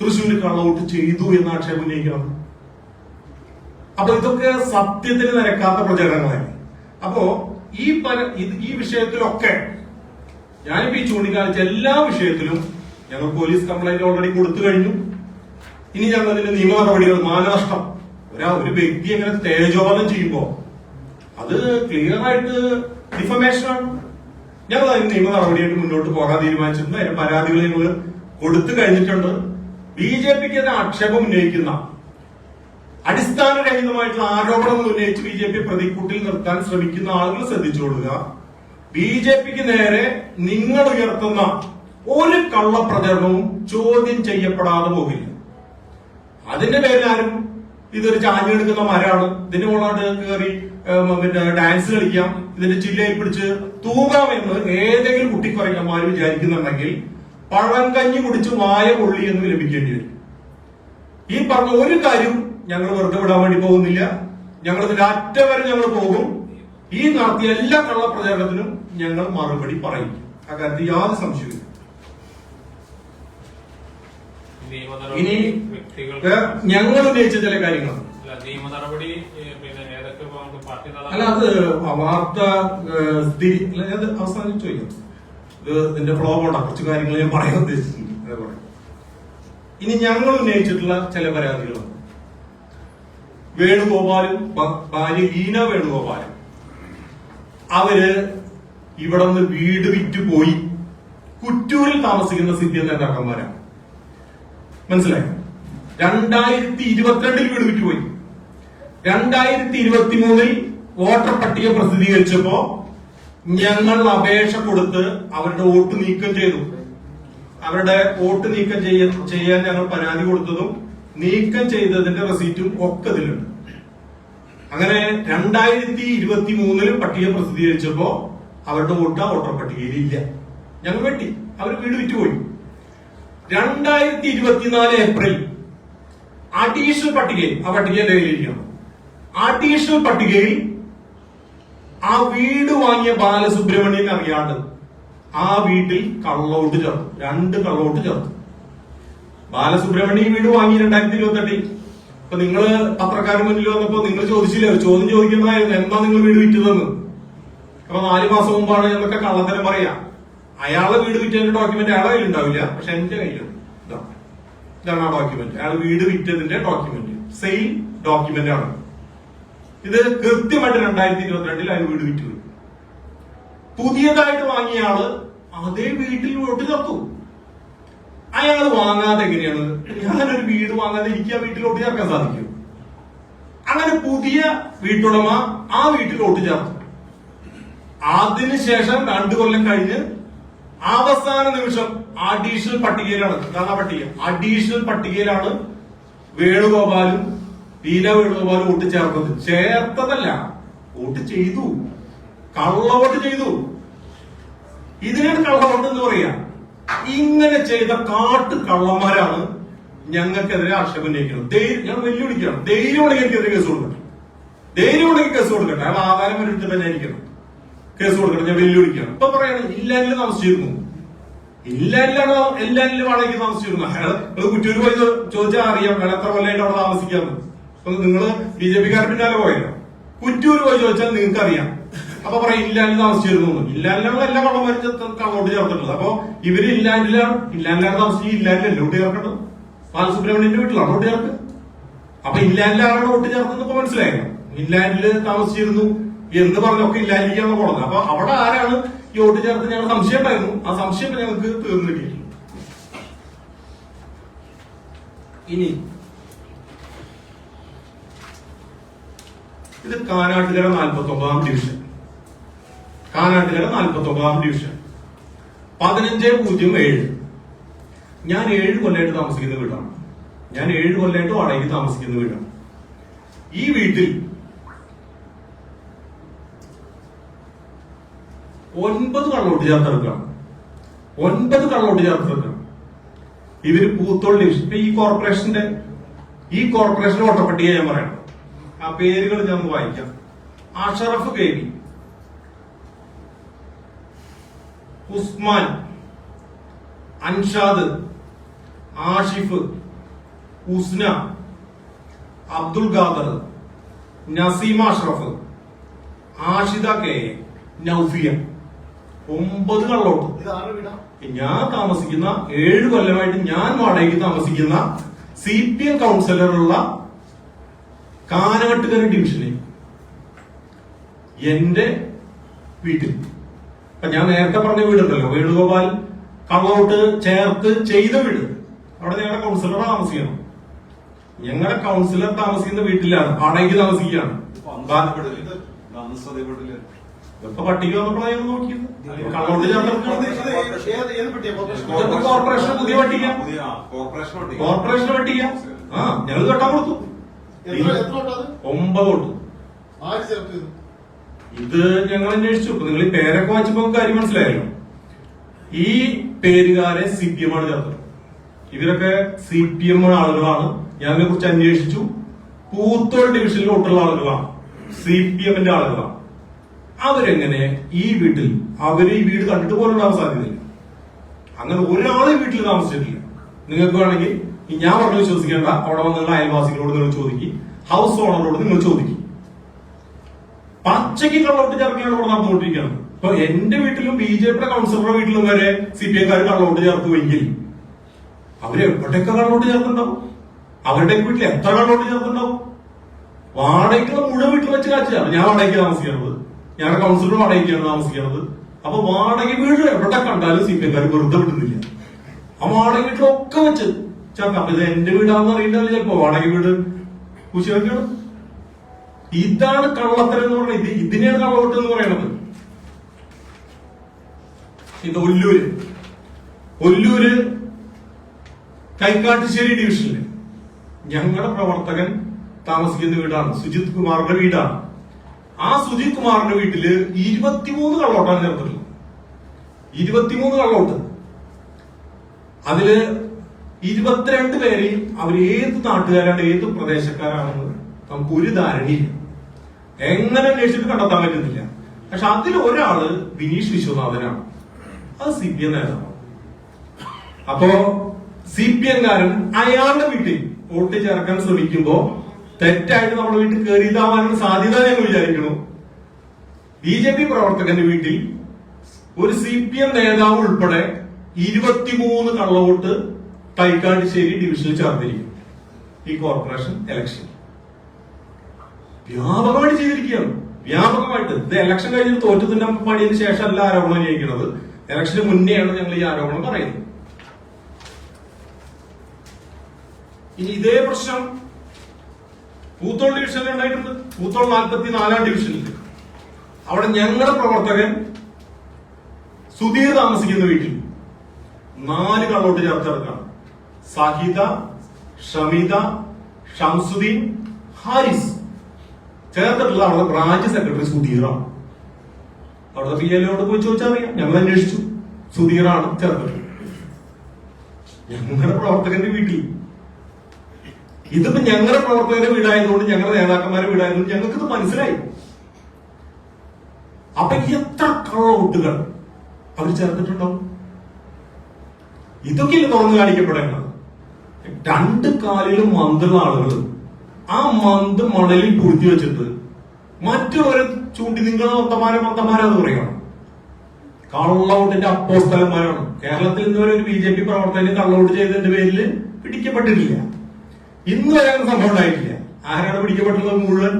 തൃശ്ശൂരിൽ കള്ളവോട്ട് ചെയ്തു എന്ന് ആക്ഷേപം ഉന്നയിക്കുന്നത്? അപ്പൊ ഇതൊക്കെ സത്യത്തിന് നിരക്കാത്ത പ്രചരണങ്ങളാണ്. അപ്പോ ഈ വിഷയത്തിലൊക്കെ ഞാനിപ്പോ ഈ ചൂണ്ടിക്കാണിച്ച എല്ലാ വിഷയത്തിലും ഞങ്ങൾ പോലീസ് കംപ്ലൈന്റ് ഓൾറെഡി കൊടുത്തു കഴിഞ്ഞു. ഇനി ഞങ്ങൾ അതിന്റെ നിയമ നടപടികൾ, മാനനഷ്ടം, ഒരു വ്യക്തി എങ്ങനെ തേജോവധം ചെയ്യുമ്പോ അത് ക്ലിയർ ആയിട്ട് ഡിഫമേഷനാണ്. ഞങ്ങൾ അതിന് നിയമ നടപടിയായിട്ട് മുന്നോട്ട് പോകാൻ തീരുമാനിച്ചിട്ടുണ്ട്. അതിന്റെ പരാതികൾ ഞങ്ങൾ കൊടുത്തു കഴിഞ്ഞിട്ടുണ്ട്. BJPക്ക് ആക്ഷേപം ഉന്നയിക്കുന്ന അടിസ്ഥാനരഹിതമായിട്ടുള്ള ആരോപണം ഉന്നയിച്ച് BJP പ്രതിക്കൂട്ടിൽ നിർത്താൻ ശ്രമിക്കുന്ന ആളുകൾ ശ്രദ്ധിച്ചുകൊള്ളുക. BJPക്ക് നേരെ നിങ്ങൾ ഉയർത്തുന്ന ഒരു കള്ളപ്രചരണവും ചോദ്യം ചെയ്യപ്പെടാതെ പോകില്ല. അതിന്റെ പേരിൽ ആരും ഇതൊരു ചാഞ്ഞെടുക്കുന്ന മരമാണ്, ഇതിന്റെ മുകളിലോട്ട് കയറി പിന്നെ ഡാൻസ് കളിക്കാം, ഇതിന്റെ ചില്ലയിൽ പിടിച്ച് തൂങ്ങാമെന്ന് ഏതെങ്കിലും കുട്ടിക്കുറയ്ക്കന്മാർ വിചാരിക്കുന്നുണ്ടെങ്കിൽ പഴങ്കഞ്ഞി കുടിച്ച് വായ പൊള്ളി എന്ന് ലഭിക്കേണ്ടി വരും. ഈ പറഞ്ഞ ഒരു കാര്യം ഞങ്ങൾ വെറുതെ വിടാൻ വേണ്ടി പോകുന്നില്ല. ഞങ്ങൾ ഇതിന്റെ അറ്റം വരെ ഞങ്ങൾ പോകും. ഈ നടത്തിയ എല്ലാ കള്ളപ്രചാരണത്തിനും ഞങ്ങൾ മറുപടി പറയും. ആ കാര്യത്തിൽ യാതൊരു സംശയമില്ല. ഇനി ഞങ്ങൾ ഉന്നയിച്ച ചില കാര്യങ്ങൾ അല്ല, അത് വാർത്ത അവസാനം ചോദിക്കാം. ഇത് ഇതിന്റെ ഫ്ലോ പോണ്ട, കുറച്ച് കാര്യങ്ങൾ ഞാൻ പറയാൻ ഉദ്ദേശിച്ചിട്ടുണ്ട്. ഇനി ഞങ്ങൾ ഉന്നയിച്ചിട്ടുള്ള ചില പരാതികൾ, വേണുഗോപാലും ഭാര്യ ലീന വേണുഗോപാലും അവര് ഇവിടെ നിന്ന് വീട് വിറ്റ് പോയി കുറ്റൂരിൽ താമസിക്കുന്ന സിപിഎം നേതാക്കന്മാരാണ്. മനസ്സിലായി? 2022 വീട് വിറ്റ് പോയി. 2023 വോട്ടർ പട്ടിക പ്രസിദ്ധീകരിച്ചപ്പോ ഞങ്ങൾ അപേക്ഷ കൊടുത്ത് അവരുടെ വോട്ട് നീക്കം ചെയ്തു. അവരുടെ വോട്ട് നീക്കം ചെയ്യാൻ ഞങ്ങൾ പരാതി കൊടുത്തതും നീക്കം ചെയ്തതിന്റെ റെസീറ്റും ഒക്കെ ഇതിലുണ്ട്. അങ്ങനെ 2023 പട്ടിക പ്രസിദ്ധീകരിച്ചപ്പോ അവരുടെ വോട്ട് ആ വോട്ടർ പട്ടികയിൽ ഇല്ല. ഞങ്ങൾ വെട്ടി, അവർ വീട് വിറ്റുപോയി. 2024 ഏപ്രിൽ അഡീഷണൽ പട്ടികയിൽ, ആ പട്ടിക കയ്യിലിരിക്കണം, അഡീഷണൽ പട്ടികയിൽ ആ വീട് വാങ്ങിയ ബാലസുബ്രഹ്മണ്യൻ അറിയാണ്ട് ആ വീട്ടിൽ കള്ളവോട്ട് ചേർത്തു, 2 കള്ളവോട്ട് ചേർത്തു. ബാലസുബ്രഹ്മണ്യൻ വീട് വാങ്ങി 2028. അപ്പൊ നിങ്ങള് പത്രക്കാരുടെ മുന്നിൽ വന്നപ്പോ നിങ്ങൾ ചോദിച്ചില്ലേ, ചോദ്യം ചോദിക്കുന്നതായിരുന്നു, എന്താ നിങ്ങൾ വീട് വിറ്റതെന്ന്. അപ്പൊ 4 മാസം മുമ്പാണ് എന്നൊക്കെ കള്ളത്തരം പറയാ. അയാളെ വീട് വിറ്റതിന്റെ ഡോക്യുമെന്റ് അയാളെ കയ്യിൽ ഉണ്ടാവില്ല, പക്ഷെ എന്റെ കയ്യിലുണ്ട്. ഇതാണ് ആ ഡോക്യുമെന്റ്. അയാൾ വീട് വിറ്റതിന്റെ ഡോക്യുമെന്റ്, സെയിം ഡോക്യുമെന്റ് ആണ് ഇത്. കൃത്യമായിട്ട് 2022 അയാൾ വീട് വിറ്റു. പുതിയതായിട്ട് വാങ്ങിയ ആള് അതേ വീട്ടിൽ വോട്ട് ചേർത്തു. അയാൾ വാങ്ങാതെ എങ്ങനെയാണ്? ഞാനൊരു വീട് വാങ്ങാതെ എനിക്ക് ആ വീട്ടിൽ വോട്ട് ചേർക്കാൻ സാധിക്കും? അങ്ങനെ പുതിയ വീട്ടുടമ ആ വീട്ടിൽ വോട്ട് ചേർത്തു. അതിനുശേഷം 2 കൊല്ലം കഴിഞ്ഞ് അവസാന നിമിഷം അഡീഷണൽ പട്ടികയിലാണ്, അതാണ് ആ പട്ടിക, അഡീഷണൽ പട്ടികയിലാണ് വേണുഗോപാലും ലീന വേണുഗോപാലും വോട്ട് ചേർത്തത്. ചേർത്തതല്ല, വോട്ട് ചെയ്തു, കള്ളവോട്ട് ചെയ്തു. ഇതിനാണ് കള്ളവോട്ട് എന്ന് പറയാ. ഇങ്ങനെ ചെയ്ത കാട്ടു കള്ളന്മാരാണ് ഞങ്ങൾക്കെതിരെ ആക്ഷേപം ഉന്നയിക്കുന്നത്. ഞാൻ വെല്ലുവിളിക്കണം, ധൈര്യം ഉണ്ടെങ്കിൽ എനിക്കെതിരെ കേസ് കൊടുക്കട്ടെ, ധൈര്യം ഉണ്ടെങ്കിൽ കേസ് കൊടുക്കട്ടെ. അയാൾ ആധാരം വരെ എടുത്ത് തന്നെ ആയിരിക്കണം കേസ് കൊടുക്കണം. ഞാൻ വെല്ലുവിളിക്കണം. ഇപ്പൊ പറയാണ് ഇല്ലാനില് താമസിച്ചിരുന്നു, ഇല്ലാനിലാണ് എല്ലാനിലും വാടകയ്ക്ക് താമസിച്ചിരുന്നു. അയാൾ കുറ്റൂര് പോയി ചോദിച്ചാൽ അറിയാം അയാൾ എത്ര കൊല്ലമായിട്ട് അവിടെ താമസിക്കാന്ന്. അപ്പൊ നിങ്ങള് BJPക്കാരുടെ പിന്നാലെ പോയല്ലോ, കുറ്റൂര് പോയി ചോദിച്ചാൽ നിങ്ങൾക്ക് അറിയാം. അപ്പൊ പറയാം ഇല്ലാനിൽ താമസിച്ചിരുന്നു. ഇല്ലാനിലാണ് എല്ലാ കള്ളന്മാരും കള്ളോട്ട് ചേർത്തിട്ടുള്ളത്. അപ്പൊ ഇവര് ഇല്ലാനിലാണ് താമസിച്ച് ഇല്ലാനിലല്ലേ വോട്ട് ചേർക്കേണ്ടത്? ബാലസുബ്രഹ്മണ്യന്റെ വീട്ടിലാണ് വോട്ട് ചേർക്ക്. അപ്പൊ ഇല്ലാനിലാണ് വോട്ട് ചേർത്തത്. ഇപ്പൊ മനസ്സിലായോ? ഇല്ലാനില് താമസിച്ചിരുന്നു എന്ന് പറഞ്ഞൊക്കെ ഇല്ലാതിരിക്കാന്ന് പോണത്. അപ്പൊ അവിടെ ആരാണ് ഈ വോട്ട് ചേർത്ത് ഞങ്ങൾ സംശയം ഉണ്ടായിരുന്നു. ആ സംശയം ഞങ്ങൾക്ക് തീർന്നു കിട്ടിയിട്ടുണ്ട്. ഇനി ഇത് കാനാട്ടുകര 49ാം ഡിവിഷൻ, കാനാട്ടുകര 49ാം ഡിവിഷൻ 1507. ഞാൻ 7 കൊല്ലമായിട്ട് താമസിക്കുന്ന വീടാണ്. ഞാൻ 7 കൊല്ലമായിട്ട് വാടകയ്ക്ക് താമസിക്കുന്ന വീടാണ്. ഈ വീട്ടിൽ 9 കള്ളവോട്ട് ചേർത്തെടുക്കണം, 9 കള്ളവോട്ട് ചേർത്തെടുക്കണം. ഇവര് പൂത്തോൾ ഡിവിഷൻ. ഇപ്പൊ ഈ കോർപ്പറേഷന്റെ വോട്ടർപട്ടിക ഞാൻ പറയണം. ആ പേരുകൾ ഞാൻ വായിക്കാം. Ashraf KV, Usman, Anshad, Ashif, Usna, Abdul Khader, Naseema Ashraf, Ashida K, Naufiya. 9 കള്ളവോട്ട്. ഞാൻ താമസിക്കുന്ന 7 കൊല്ലമായിട്ട് ഞാൻ വാടകയ്ക്ക് താമസിക്കുന്ന CPM കൗൺസിലറുള്ള കാനാട്ടുകര ഡിവിഷനിൽ എന്റെ വീട്ടിൽ അപ്പൊ ഞാൻ നേരത്തെ പറഞ്ഞ വീടുണ്ടല്ലോ, വേണുഗോപാൽ കള്ളവോട്ട് ചേർത്ത് ചെയ്ത വീട്, അവിടെ ഞങ്ങളുടെ കൗൺസിലർ താമസിക്കണം. ഞങ്ങളുടെ കൗൺസിലർ താമസിക്കുന്ന വീട്ടിലാണ്, വാടകയ്ക്ക് താമസിക്കുകയാണ്. ഇപ്പൊ പട്ടിക വന്നപ്പോഴാണ് ഞാൻ നോക്കിയത്. കള്ളവോട്ട് ചേർത്ത് കോർപ്പറേഷൻ പുതിയ പട്ടിക, കോർപ്പറേഷൻ പട്ടിക. ഞങ്ങൾ കെട്ടാൻ കൊടുത്തു 9 വോട്ട്. ഇത് ഞങ്ങൾ അന്വേഷിച്ചു. നിങ്ങൾ ഈ പേരൊക്കെ വായിച്ചപ്പോ കാര്യം മനസ്സിലായല്ലോ. ഈ പേരുകാരെ CPM ആണ് ചേർത്തത്. ഇവരൊക്കെ CPM ആളുകളാണ്. ഞാൻ അതിനെ കുറിച്ച് അന്വേഷിച്ചു. പൂത്തോൾ ഡിവിഷനിൽ വോട്ടുള്ള ആളുകളാണ്, CPM-ന്റെ ആളുകളാണ്. അവരെങ്ങനെ ഈ വീട്ടിൽ, അവര് ഈ വീട് കണ്ടിട്ട് പോലും ഉണ്ടാവാൻ സാധ്യതയില്ല. അങ്ങനെ ഒരാളെ വീട്ടിൽ താമസിച്ചിട്ടില്ല. നിങ്ങൾക്ക് വേണമെങ്കിൽ ഞാൻ പറഞ്ഞു വിശ്വസിക്കേണ്ട, അവിടെ വന്നുള്ള അയൽവാസികളോട് നിങ്ങൾ ചോദിക്കും, ഹൗസ് ഓണറോട് നിങ്ങൾ ചോദിക്കും. പച്ചയ്ക്ക് കള്ളവോട്ട് ചേർക്കലാണ് ഇവിടെ നടന്നുകൊണ്ടിരിക്കുന്നത്. ഇപ്പൊ എന്റെ വീട്ടിലും BJP-യുടെ കൗൺസിലറുടെ വീട്ടിലും വരെ CPM-കാർ കള്ളവോട്ട് ചേർക്കുമെങ്കിൽ അവരെവിടെയൊക്കെ കള്ളവോട്ട് ചേർക്കുന്നുണ്ടാവും? അവരുടെ വീട്ടിൽ എത്ര കള്ളവോട്ട് ചേർക്കുന്നുണ്ടാവും? വാടകയ്ക്കുള്ള മുഴുവൻ വീട്ടിൽ വെച്ച് കാഴ്ചയാണ്. ഞാൻ വാടകയ്ക്ക് താമസിക്കുന്നത്, ഞങ്ങളുടെ കൗൺസിലർ വാടകയ്ക്കാണ് താമസിക്കുന്നത്. അപ്പൊ വാടക വീട് എവിടെ കണ്ടാലും CPM-കാർ വെറുതെ വിടുന്നില്ല. ആ വാടക വീട്ടിലൊക്കെ വെച്ച് ചേർക്കാം. അപ്പൊ ഇത് എന്റെ വീടാണെന്ന് അറിയില്ല ചിലപ്പോ, വാടക വീട് കുശിയൊക്കെയാണ്. ഇതാണ് കള്ളത്തരം എന്ന് പറയുന്നത്. ഇതിനെയാണ് കള്ളവോട്ട് എന്ന് പറയുന്നത്. ഇത് ഒല്ലൂര് കൈക്കാട്ടുശ്ശേരി ഡിവിഷനില് ഞങ്ങളുടെ പ്രവർത്തകൻ താമസിക്കുന്ന വീടാണ്, സുജിത് കുമാറിന്റെ വീടാണ്. ആ സുജിത് കുമാറിന്റെ വീട്ടില് 23 കള്ളവോട്ടാണ് ചേർത്തിട്ടുള്ളത്. 23 കള്ളവോട്ട്. അതില് 22 പേരെയും അവർ ഏത് നാട്ടുകാരാണ്, ഏത് പ്രദേശക്കാരാണെന്ന് നമുക്ക് ഒരു ധാരണയില്ല. എങ്ങനെ അന്വേഷിച്ചിട്ട് കണ്ടെത്താൻ പറ്റുന്നില്ല. പക്ഷെ അതിൽ ഒരാള് വിനീഷ് വിശ്വനാഥനാണ്. അത് CPM നേതാവാണ്. അപ്പോ CPM-കാരൻ അയാളുടെ വീട്ടിൽ വോട്ട് ചേർക്കാൻ ശ്രമിക്കുമ്പോ തെറ്റായിട്ട് നമ്മുടെ വീട്ടിൽ കയറിയതാവാനുള്ള സാധ്യത ഞങ്ങൾ വിചാരിക്കുന്നു. BJP പ്രവർത്തകന്റെ വീട്ടിൽ ഒരു CPM നേതാവ് ഉൾപ്പെടെ 23 കള്ളവോട്ട് തൈക്കാട്ടുശ്ശേരി ഡിവിഷനിൽ ചേർന്നിരിക്കും. ഈ കോർപ്പറേഷൻ ഇലക്ഷൻ വ്യാപകമായിട്ട് ചെയ്തിരിക്കുകയാണ്. വ്യാപകമായിട്ട് ഇത് ഇലക്ഷൻ കഴിഞ്ഞ് തോറ്റത്തിന്റെ പണിയതിനു ശേഷം അല്ല ആരോപണം ഉന്നയിക്കുന്നത്. ഇലക്ഷന് മുന്നെയാണ് ഞങ്ങൾ ഈ ആരോപണം പറയുന്നത്. ഇനി ഇതേ പ്രശ്നം പൂത്തോൾ ഡിവിഷനിൽ ഉണ്ടായിട്ടുണ്ട്. പൂത്തോൾ 44-ാം ഡിവിഷനിൽ അവിടെ ഞങ്ങളുടെ പ്രവർത്തകൻ സുധീർ താമസിക്കുന്ന വീട്ടിൽ 4 കള്ളവോട്ട് ചേർത്തെടുക്കാണ്. സാഹിദ, ഷമീദ, ഷംസുദ്ദീൻ, ഹാരിസ് ചേർത്തിട്ടുള്ള അവിടുത്തെ ബ്രാഞ്ച് സെക്രട്ടറി സുധീറാണ്. അവിടുത്തെ PLOട് പോയി ചോദിച്ചാൽ അറിയാം. ഞങ്ങൾ അന്വേഷിച്ചു, സുധീറാണ് ചേർത്തിട്ടുള്ളത് ഞങ്ങളുടെ പ്രവർത്തകന്റെ വീട്ടിൽ. ഇതിപ്പോ ഞങ്ങളുടെ പ്രവർത്തകരുടെ വീടായതുകൊണ്ട്, ഞങ്ങളുടെ നേതാക്കന്മാരുടെ വീടായതുകൊണ്ട് ഞങ്ങൾക്കിത് മനസ്സിലായി. അപ്പൊ എത്ര കള്ളവോട്ടുകൾ അവർ ചേർത്തിട്ടുണ്ടാവും? ഇതൊക്കെയല്ലേ തുറന്നു കാണിക്കപ്പെടേണ്ടത്. 2 കാലിലും മന്തുള്ള ആളുകൾ ആ മന്ത് മണലിൽ പൂഴ്ത്തി വെച്ചിട്ട് മറ്റുള്ളവരെ ചൂണ്ടി നിങ്ങൾ മൊത്തമാരെന്ന് പറയണം. കള്ളവോട്ടിന്റെ അപ്പോസ്തലന്മാരാണ്. കേരളത്തിൽ ഇന്നുവരെ ഒരു BJP പ്രവർത്തകന് കള്ളവോട്ട് ചെയ്തതിന്റെ പേരിൽ പിടിക്കപ്പെട്ടിട്ടില്ല. ഇന്ന് വരെ സംഭവം ഉണ്ടായിട്ടില്ല. ആരാണ് പിടിക്കപ്പെട്ടുള്ളത്? മുഴുവൻ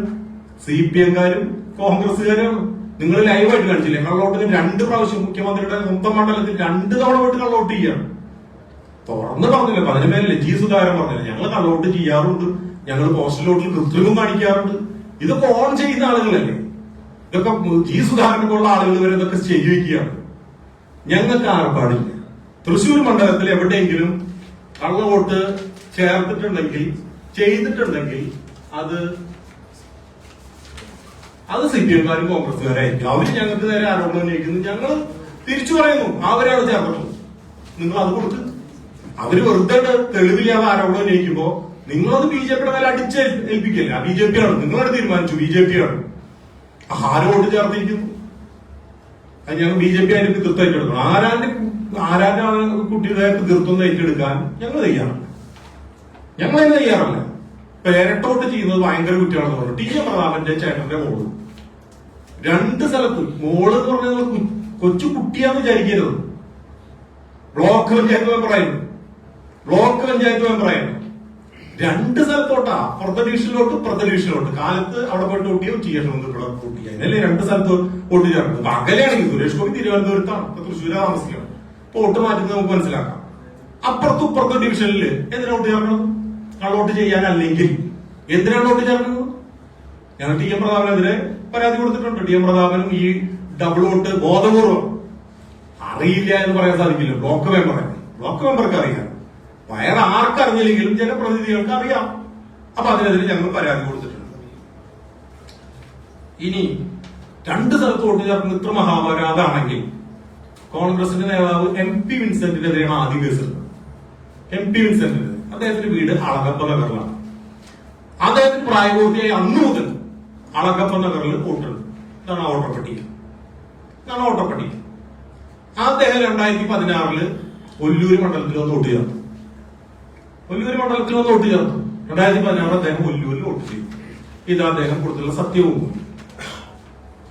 CPM-കാരും കോൺഗ്രസുകാരാണ്. നിങ്ങൾ ലൈവായിട്ട് കാണിച്ചില്ലേ? കള്ളവോട്ടിന് 2 പ്രാവശ്യം മുഖ്യമന്ത്രിയുടെ സ്വന്തം മണ്ഡലത്തിൽ 2 തവണ പോയിട്ട് കള്ളവോട്ട് ചെയ്യാണ്. തുറന്ന് പറഞ്ഞില്ല. 10 പേരല്ലേ G. സുധാകരൻ പറഞ്ഞില്ല, ഞങ്ങൾ കള്ളവോട്ട് ചെയ്യാറുണ്ട്, ഞങ്ങൾ പോസ്റ്റൽ വോട്ടിൽ കൃത്രിമം കാണിക്കാറുണ്ട്. ഇതൊക്കെ ഓൺ ചെയ്യുന്ന ആളുകളല്ലേ? ഇതൊക്കെ G. സുധാകരനെ പോലുള്ള ആളുകൾ വരെ ഇതൊക്കെ ചെയ്യിക്കുകയാണ്. ഞങ്ങൾക്ക് ആർപ്പാടില്ല. തൃശ്ശൂർ മണ്ഡലത്തിൽ എവിടെയെങ്കിലും കള്ളവോട്ട് ചേർത്തിട്ടുണ്ടെങ്കിൽ, ചെയ്തിട്ടുണ്ടെങ്കിൽ അത് CPM-കാരും കോൺഗ്രസുകാരായിരിക്കും. അവര് ഞങ്ങൾക്ക് നേരെ ആരോപണം ഉന്നയിക്കുന്നു. ഞങ്ങൾ തിരിച്ചു പറയുന്നു, അവരാണ് ചേർന്നത്. നിങ്ങൾ അത് കൊടുത്ത് അവര് വെറുതെ തെളിവില്ലാതെ ആരോപണം ഉന്നയിക്കുമ്പോ നിങ്ങളത് BJP-യുടെ മേലെ അടിച്ച് ഏൽപ്പിക്കില്ല. BJP-ആണ്, നിങ്ങളോട് തീരുമാനിച്ചു, BJP-ആണ്. ആരോട് ചേർത്തിരിക്കുന്നു? അത് ഞങ്ങൾ BJP അതിന്റെ പിതൃത്വം ഏറ്റെടുക്കണം. ആരാന്റെ കുട്ടിയുടെ പിതൃത്വം ഏറ്റെടുക്കാൻ ഞങ്ങൾ തയ്യാറല്ല. ഞങ്ങളതിന് തയ്യാറല്ല. പേരട്ടോട്ട് ചെയ്യുന്നത് ഭയങ്കര കുറ്റമാണെന്ന് പറഞ്ഞു. TM പ്രതാപന്റെ ചേട്ടന്റെ മോള് 2 സ്ഥലത്ത്, മോള് എന്ന് പറഞ്ഞാൽ കൊച്ചു കുട്ടിയാന്ന് വിചാരിക്കരുത്. ബ്ലോക്ക് പഞ്ചായത്ത് മെമ്പറായിരുന്നു. 2 സ്ഥലത്തോട്ടാ, പുറത്തെ ഡിവിഷനിലോട്ട് ഇപ്പുറത്തെ ഡിവിഷനിലോട്ട്. കാലത്ത് അവിടെ പോയിട്ട് വോട്ട് ഉച്ചയ്ക്ക് ശേഷം ഇവിടെ വോട്ട് ചെയ്യാം. അതിനല്ലേ 2 സ്ഥലത്ത് വോട്ട് ചേർക്കുന്നത്. അപ്പൊ അകലെയാണെങ്കിൽ സുരേഷ് ഗോപി തിരുവനന്തപുരത്താണ്, ഇപ്പൊ തൃശ്ശൂരാ താമസിക്കണം. ഇപ്പൊ വോട്ട് മാറ്റുന്നത് നമുക്ക് മനസ്സിലാക്കാം. അപ്പുറത്തും ഇപ്പുറത്തും ഡിവിഷനിൽ എന്തിനാ വോട്ട് ചേർക്കണം? കള്ളവോട്ട് ചെയ്യാനല്ലെങ്കിൽ എന്തിനാണ് വോട്ട് ചേർക്കുന്നത്? ഞങ്ങൾ ടി എം പ്രതാപനെതിരെ പരാതി കൊടുത്തിട്ടുണ്ട്. ടി എം പ്രതാപനും ഈ ഡബിൾ വോട്ട് ബോധപൂർവം അറിയില്ല എന്ന് പറയാൻ സാധിക്കില്ല. ബ്ലോക്ക് മെമ്പർക്ക് അറിയാം, വയറ് ആർക്കറിഞ്ഞില്ലെങ്കിലും ജനപ്രതിനിധികൾക്ക് അറിയാം. അപ്പൊ അതിനെതിരെ ഞങ്ങൾ പരാതി കൊടുത്തിട്ടുണ്ട്. ഇനി 2 സ്ഥലത്ത് വോട്ട് ചേർക്കുന്ന ഇത്ര മഹാപരാധാണെങ്കിൽ കോൺഗ്രസിന്റെ നേതാവ് MP വിൻസെന്റിനെതിരെയാണ് ആദ്യ കേസ്. MP വിൻസെന്റിനെതിരെ. അദ്ദേഹത്തിന്റെ വീട് അളഗപ്പ നഗറിലാണ്. അദ്ദേഹത്തിന് പ്രായപൂർത്തിയായി അന്നു മുതൽ അളഗപ്പ നഗറിൽ വോട്ടുണ്ട്. ഇതാണ് വോട്ടർ പട്ടിക. അദ്ദേഹം 2016 ഒല്ലൂര് മണ്ഡലത്തിൽ വന്ന് വോട്ട് ചേർത്തു. 2016 അദ്ദേഹം ഒല്ലൂരിൽ വോട്ട് ചെയ്തു. ഇത് അദ്ദേഹം കൊടുത്തുള്ള സത്യവും.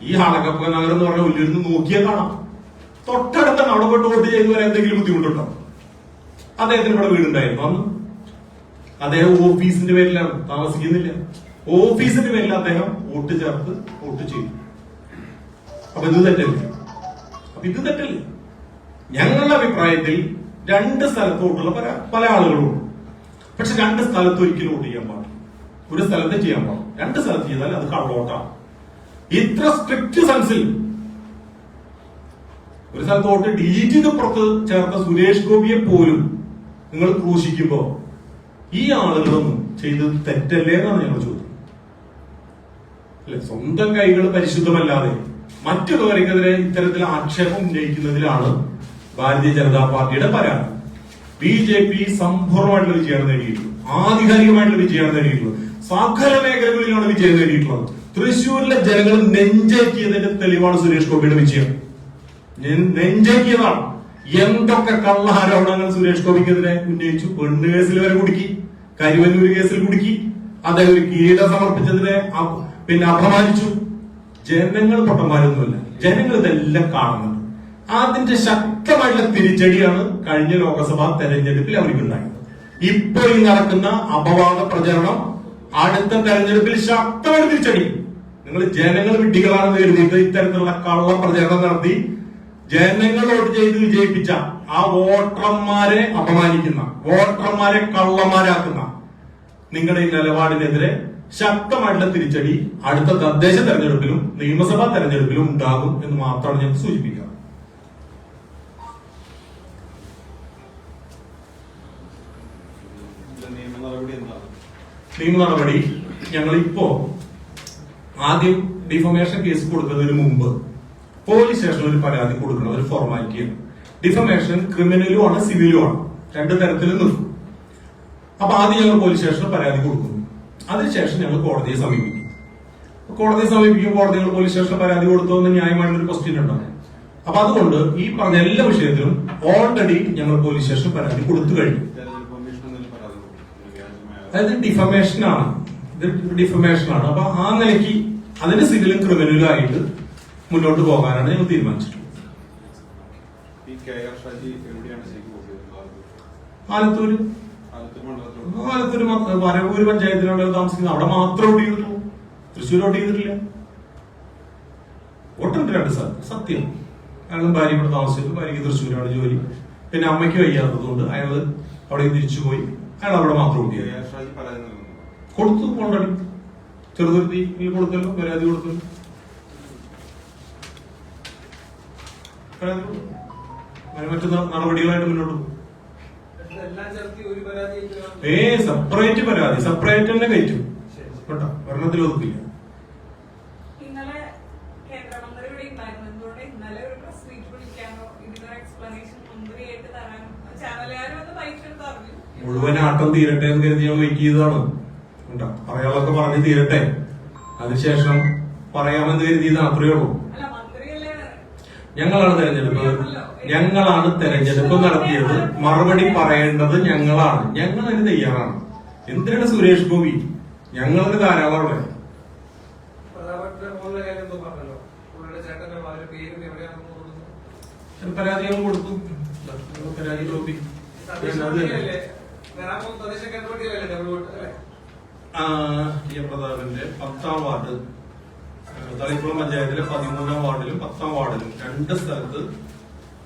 ഈ അളഗപ്പ നഗർ എന്ന് പറഞ്ഞ ഒല്ലൂരിൽ നിന്ന് നോക്കിയാൽ കാണാം, തൊട്ടടുത്താണ്. അവിടെ പോയിട്ട് വോട്ട് ചെയ്ത് വരാൻ എന്തെങ്കിലും ബുദ്ധിമുട്ടുണ്ടോ? അദ്ദേഹത്തിന് ഇവിടെ വീടുണ്ടായിരുന്നു അന്ന്. അദ്ദേഹം ഓഫീസിന്റെ പേരിലാണ് താമസിക്കുന്നില്ല. ഓഫീസിന്റെ പേരിൽ അദ്ദേഹം വോട്ട് ചേർത്ത് വോട്ട് ചെയ്തു. അപ്പൊ ഇത് തെറ്റല്ലേ? ഞങ്ങളുടെ അഭിപ്രായത്തിൽ 2 സ്ഥലത്ത് വോട്ടുള്ള പല ആളുകളുണ്ട്. പക്ഷെ 2 സ്ഥലത്ത് ഒരിക്കലും വോട്ട് ചെയ്യാൻ പാടില്ല. ഒരു സ്ഥലത്ത് ചെയ്യാൻ പാടില്ല. 2 സ്ഥലത്ത് ചെയ്താൽ അത് കള്ളവോട്ടാണ്. ഇത്ര സ്ട്രിക്റ്റ് സെൻസിൽ ഒരു സ്ഥലത്ത് വോട്ട് ഡിലീറ്റ് ചെയ്ത് പുറത്ത് ചേർത്ത സുരേഷ് ഗോപിയെ പോലും നിങ്ങൾ ക്രൂശിക്കുമ്പോ ഈ ആളുകളൊന്നും ചെയ്തത് തെറ്റല്ലേ എന്നാണ് ഞങ്ങൾ ചോദിക്കുന്നത്. അല്ലെ, സ്വന്തം കൈകൾ പരിശുദ്ധമല്ലാതെ മറ്റുള്ളവർക്കെതിരെ ഇത്തരത്തിൽ ആക്ഷേപം ഉന്നയിക്കുന്നതിലാണ് ഭാരതീയ ജനതാ പാർട്ടിയുടെ പരാതി. BJP സമ്പൂർണ്ണമായിട്ടുള്ള വിജയമാണ് നേടിയിട്ടുള്ളത്. ആധികാരികമായിട്ടുള്ള വിജയമാണ് നേടിയിട്ടുള്ളത്. സകല മേഖലകളിലാണ് വിജയം നേടിയിട്ടുള്ളത്. തൃശ്ശൂരിലെ ജനങ്ങൾ നെഞ്ചേറ്റിയതിന്റെ തെളിവാണ് സുരേഷ് ഗോപിയുടെ വിജയം. നെഞ്ചേറ്റിയതാണ്. എന്തൊക്കെ കള്ളാരോപണങ്ങൾ സുരേഷ് ഗോപിക്കെതിരെ ഉന്നയിച്ചു. പെണ്ണ് കേസിൽ വരെ കുടുക്കി, കരിവന്നൂര് കേസിൽ കുടുക്കി. അദ്ദേഹം ഒരു കിരീടം സമർപ്പിച്ചതിനെ അപമാനിച്ചു. ജനങ്ങൾ പൊട്ടന്മാരൊന്നുമല്ല, ജനങ്ങൾ ഇതെല്ലാം കാണുന്നുണ്ട്. അതിന്റെ ശക്തമായിട്ടുള്ള തിരിച്ചടിയാണ് കഴിഞ്ഞ ലോക്സഭാ തെരഞ്ഞെടുപ്പിൽ അവർക്കുണ്ടായത്. ഇപ്പോൾ ഈ നടക്കുന്ന അപവാദ പ്രചരണം അടുത്ത തെരഞ്ഞെടുപ്പിൽ ശക്തമായിട്ട് തിരിച്ചടി. നിങ്ങൾ ജനങ്ങൾ വിഡ്ഢികളാണെന്ന് കരുതിയിട്ട് ഇത്തരത്തിലുള്ള കള്ള പ്രചരണം നടത്തി ജനങ്ങൾ വോട്ട് ചെയ്ത് വിജയിപ്പിച്ച ആ വോട്ടർമാരെ അപമാനിക്കുന്ന, വോട്ടർമാരെ കള്ളന്മാരാക്കുന്ന നിങ്ങളുടെ ഈ നിലപാടിനെതിരെ ശക്തമായിട്ടുള്ള തിരിച്ചടി അടുത്ത തദ്ദേശ തെരഞ്ഞെടുപ്പിലും നിയമസഭാ തെരഞ്ഞെടുപ്പിലും ഉണ്ടാകും എന്ന് മാത്രമാണ് ഞാൻ സൂചിപ്പിക്കുക. നിയമ നടപടി ഞങ്ങളിപ്പോ ആദ്യം ഡിഫമേഷൻ കേസ് കൊടുക്കുന്നതിന് മുമ്പ് പോലീസ് സ്റ്റേഷനിൽ ഒരു പരാതി കൊടുക്കണം. ഒരു ഫോർമാലിറ്റിയാണ്. ഡിഫമേഷൻ ക്രിമിനലും ആണ് സിവിലും ആണ്, 2 തരത്തിൽ നിൽക്കും. അപ്പൊ ആദ്യം ഞങ്ങൾ പോലീസ് സ്റ്റേഷനിൽ പരാതി കൊടുക്കുന്നു. അതിനുശേഷം ഞങ്ങൾ കോടതിയെ സമീപിക്കും. കോടതികൾ പോലീസ് സ്റ്റേഷനിൽ പരാതി കൊടുത്തതെന്ന് ന്യായമായിട്ടൊരു ക്വസ്റ്റ്യൻ ഉണ്ടാകും. അപ്പൊ അതുകൊണ്ട് ഈ പറഞ്ഞ എല്ലാ വിഷയത്തിലും ഓൾറെഡി ഞങ്ങൾ പോലീസ് സ്റ്റേഷനിൽ പരാതി കൊടുത്തു കഴിഞ്ഞു. അതായത് ഡിഫമേഷനാണ്, ഇത് ഡിഫമേഷനാണ്. അപ്പൊ ആ നിലയ്ക്ക് അതിന്റെ സിവിലും ക്രിമിനലും ആയിട്ട് മുന്നോട്ട് പോകാനാണ് ഞങ്ങൾ തീരുമാനിച്ചിട്ടുള്ളത്. ആലത്തൂര് വരവൂര് പഞ്ചായത്തിലാണ് താമസിക്കുന്നത്. അവിടെ മാത്രം വോട്ട് ചെയ്തിട്ടുള്ളൂ, തൃശ്ശൂർ വോട്ട് ചെയ്തിട്ടില്ല. വോട്ടുണ്ട് 2 സ്ഥലത്ത്. സത്യം, അയാളും ഭാര്യ ഇവിടെ താമസിച്ചിട്ട്, ഭാര്യയ്ക്ക് തൃശ്ശൂരാണ് ജോലി. പിന്നെ അമ്മയ്ക്ക് വയ്യാത്തതുകൊണ്ട് അയാള് അവിടെ തിരിച്ചുപോയി. അയാൾ അവിടെ മാത്രം വോട്ട് ചെയ്തു. കൊടുത്തു, ഓൾറെഡി ചെറുതുരുത്തി കൊടുത്തല്ലോ, പരാതി കൊടുത്തല്ലോ. മറ്റു നടപടികളായിട്ട് മുന്നോട്ട് പോകും. സെപ്പറേറ്റ് പരാതി, സെപ്പറേറ്റ് തന്നെ കയറ്റും കേട്ടോ, ഒരെണ്ണത്തിൽ ഒതുക്കില്ല. മുഴുവൻ ആട്ടം തീരട്ടെ എന്ന് കരുതി ഞാൻ വെയിറ്റ് ചെയ്തതാണ് കേട്ടോ. പറയാനുള്ളതൊക്കെ പറഞ്ഞ് തീരട്ടെ, അതിനുശേഷം പറയാമെന്ന് കരുതിയതാണ്. അത്രയേ ഉള്ളൂ. ഞങ്ങളാണ് തെരഞ്ഞെടുപ്പ് നടത്തിയത്. മറുപടി പറയേണ്ടത് ഞങ്ങളാണ്. ഞങ്ങൾ അതിന് തയ്യാറാണ്. എന്തിനാണ് സുരേഷ് ഗോപി? ഞങ്ങൾക്ക് ധാരാളം അവിടെ പരാതികൾ കൊടുത്തു. പരാതി ഗോപി പ്രതാപന്റെ 10ാം വാർഡ്, തളിക്കുളം പഞ്ചായത്തിലെ 13ാം വാർഡിലും 10ാം വാർഡിലും 2 സ്ഥലത്ത്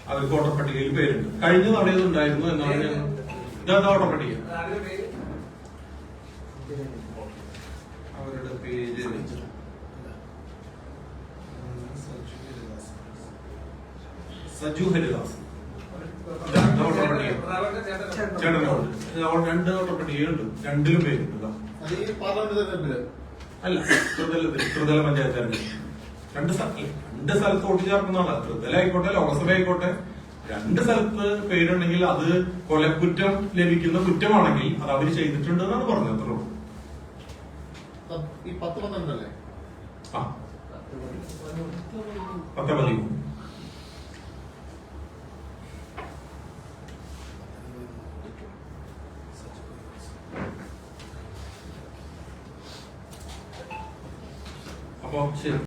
അവർക്ക് വോട്ടർ പട്ടികയിൽ പേരുണ്ട്. കഴിഞ്ഞ തവണ ഉണ്ടായിരുന്നു എന്നാണ് ഞാൻ വോട്ടർ പട്ടിക. അവരുടെ പേര് സജു ഹരിദാസ്. 2 വോട്ടർ പട്ടിക ചേട്ടനോട് 2 വോട്ടർ പട്ടികയുണ്ട്. 2ലും പേരുണ്ട്. അല്ല, ത്രിതല പഞ്ചായത്ത് തെരഞ്ഞെടുപ്പ് 2 സ്ഥലത്ത് വോട്ട് ചേർക്കുന്നതാണ്. ത്രിതല ആയിക്കോട്ടെ, ലോക്സഭ ആയിക്കോട്ടെ, 2 സ്ഥലത്ത് പേരുണ്ടെങ്കിൽ അത് കൊലക്കുറ്റം ലഭിക്കുന്ന കുറ്റമാണെങ്കിൽ അത് അവര് ചെയ്തിട്ടുണ്ട് എന്നാണ് പറഞ്ഞത്. അത്രേ ഉള്ളൂ. ഈ 10-12 അല്ലേ? ആ 10-13. അപ്പൊ ശരി.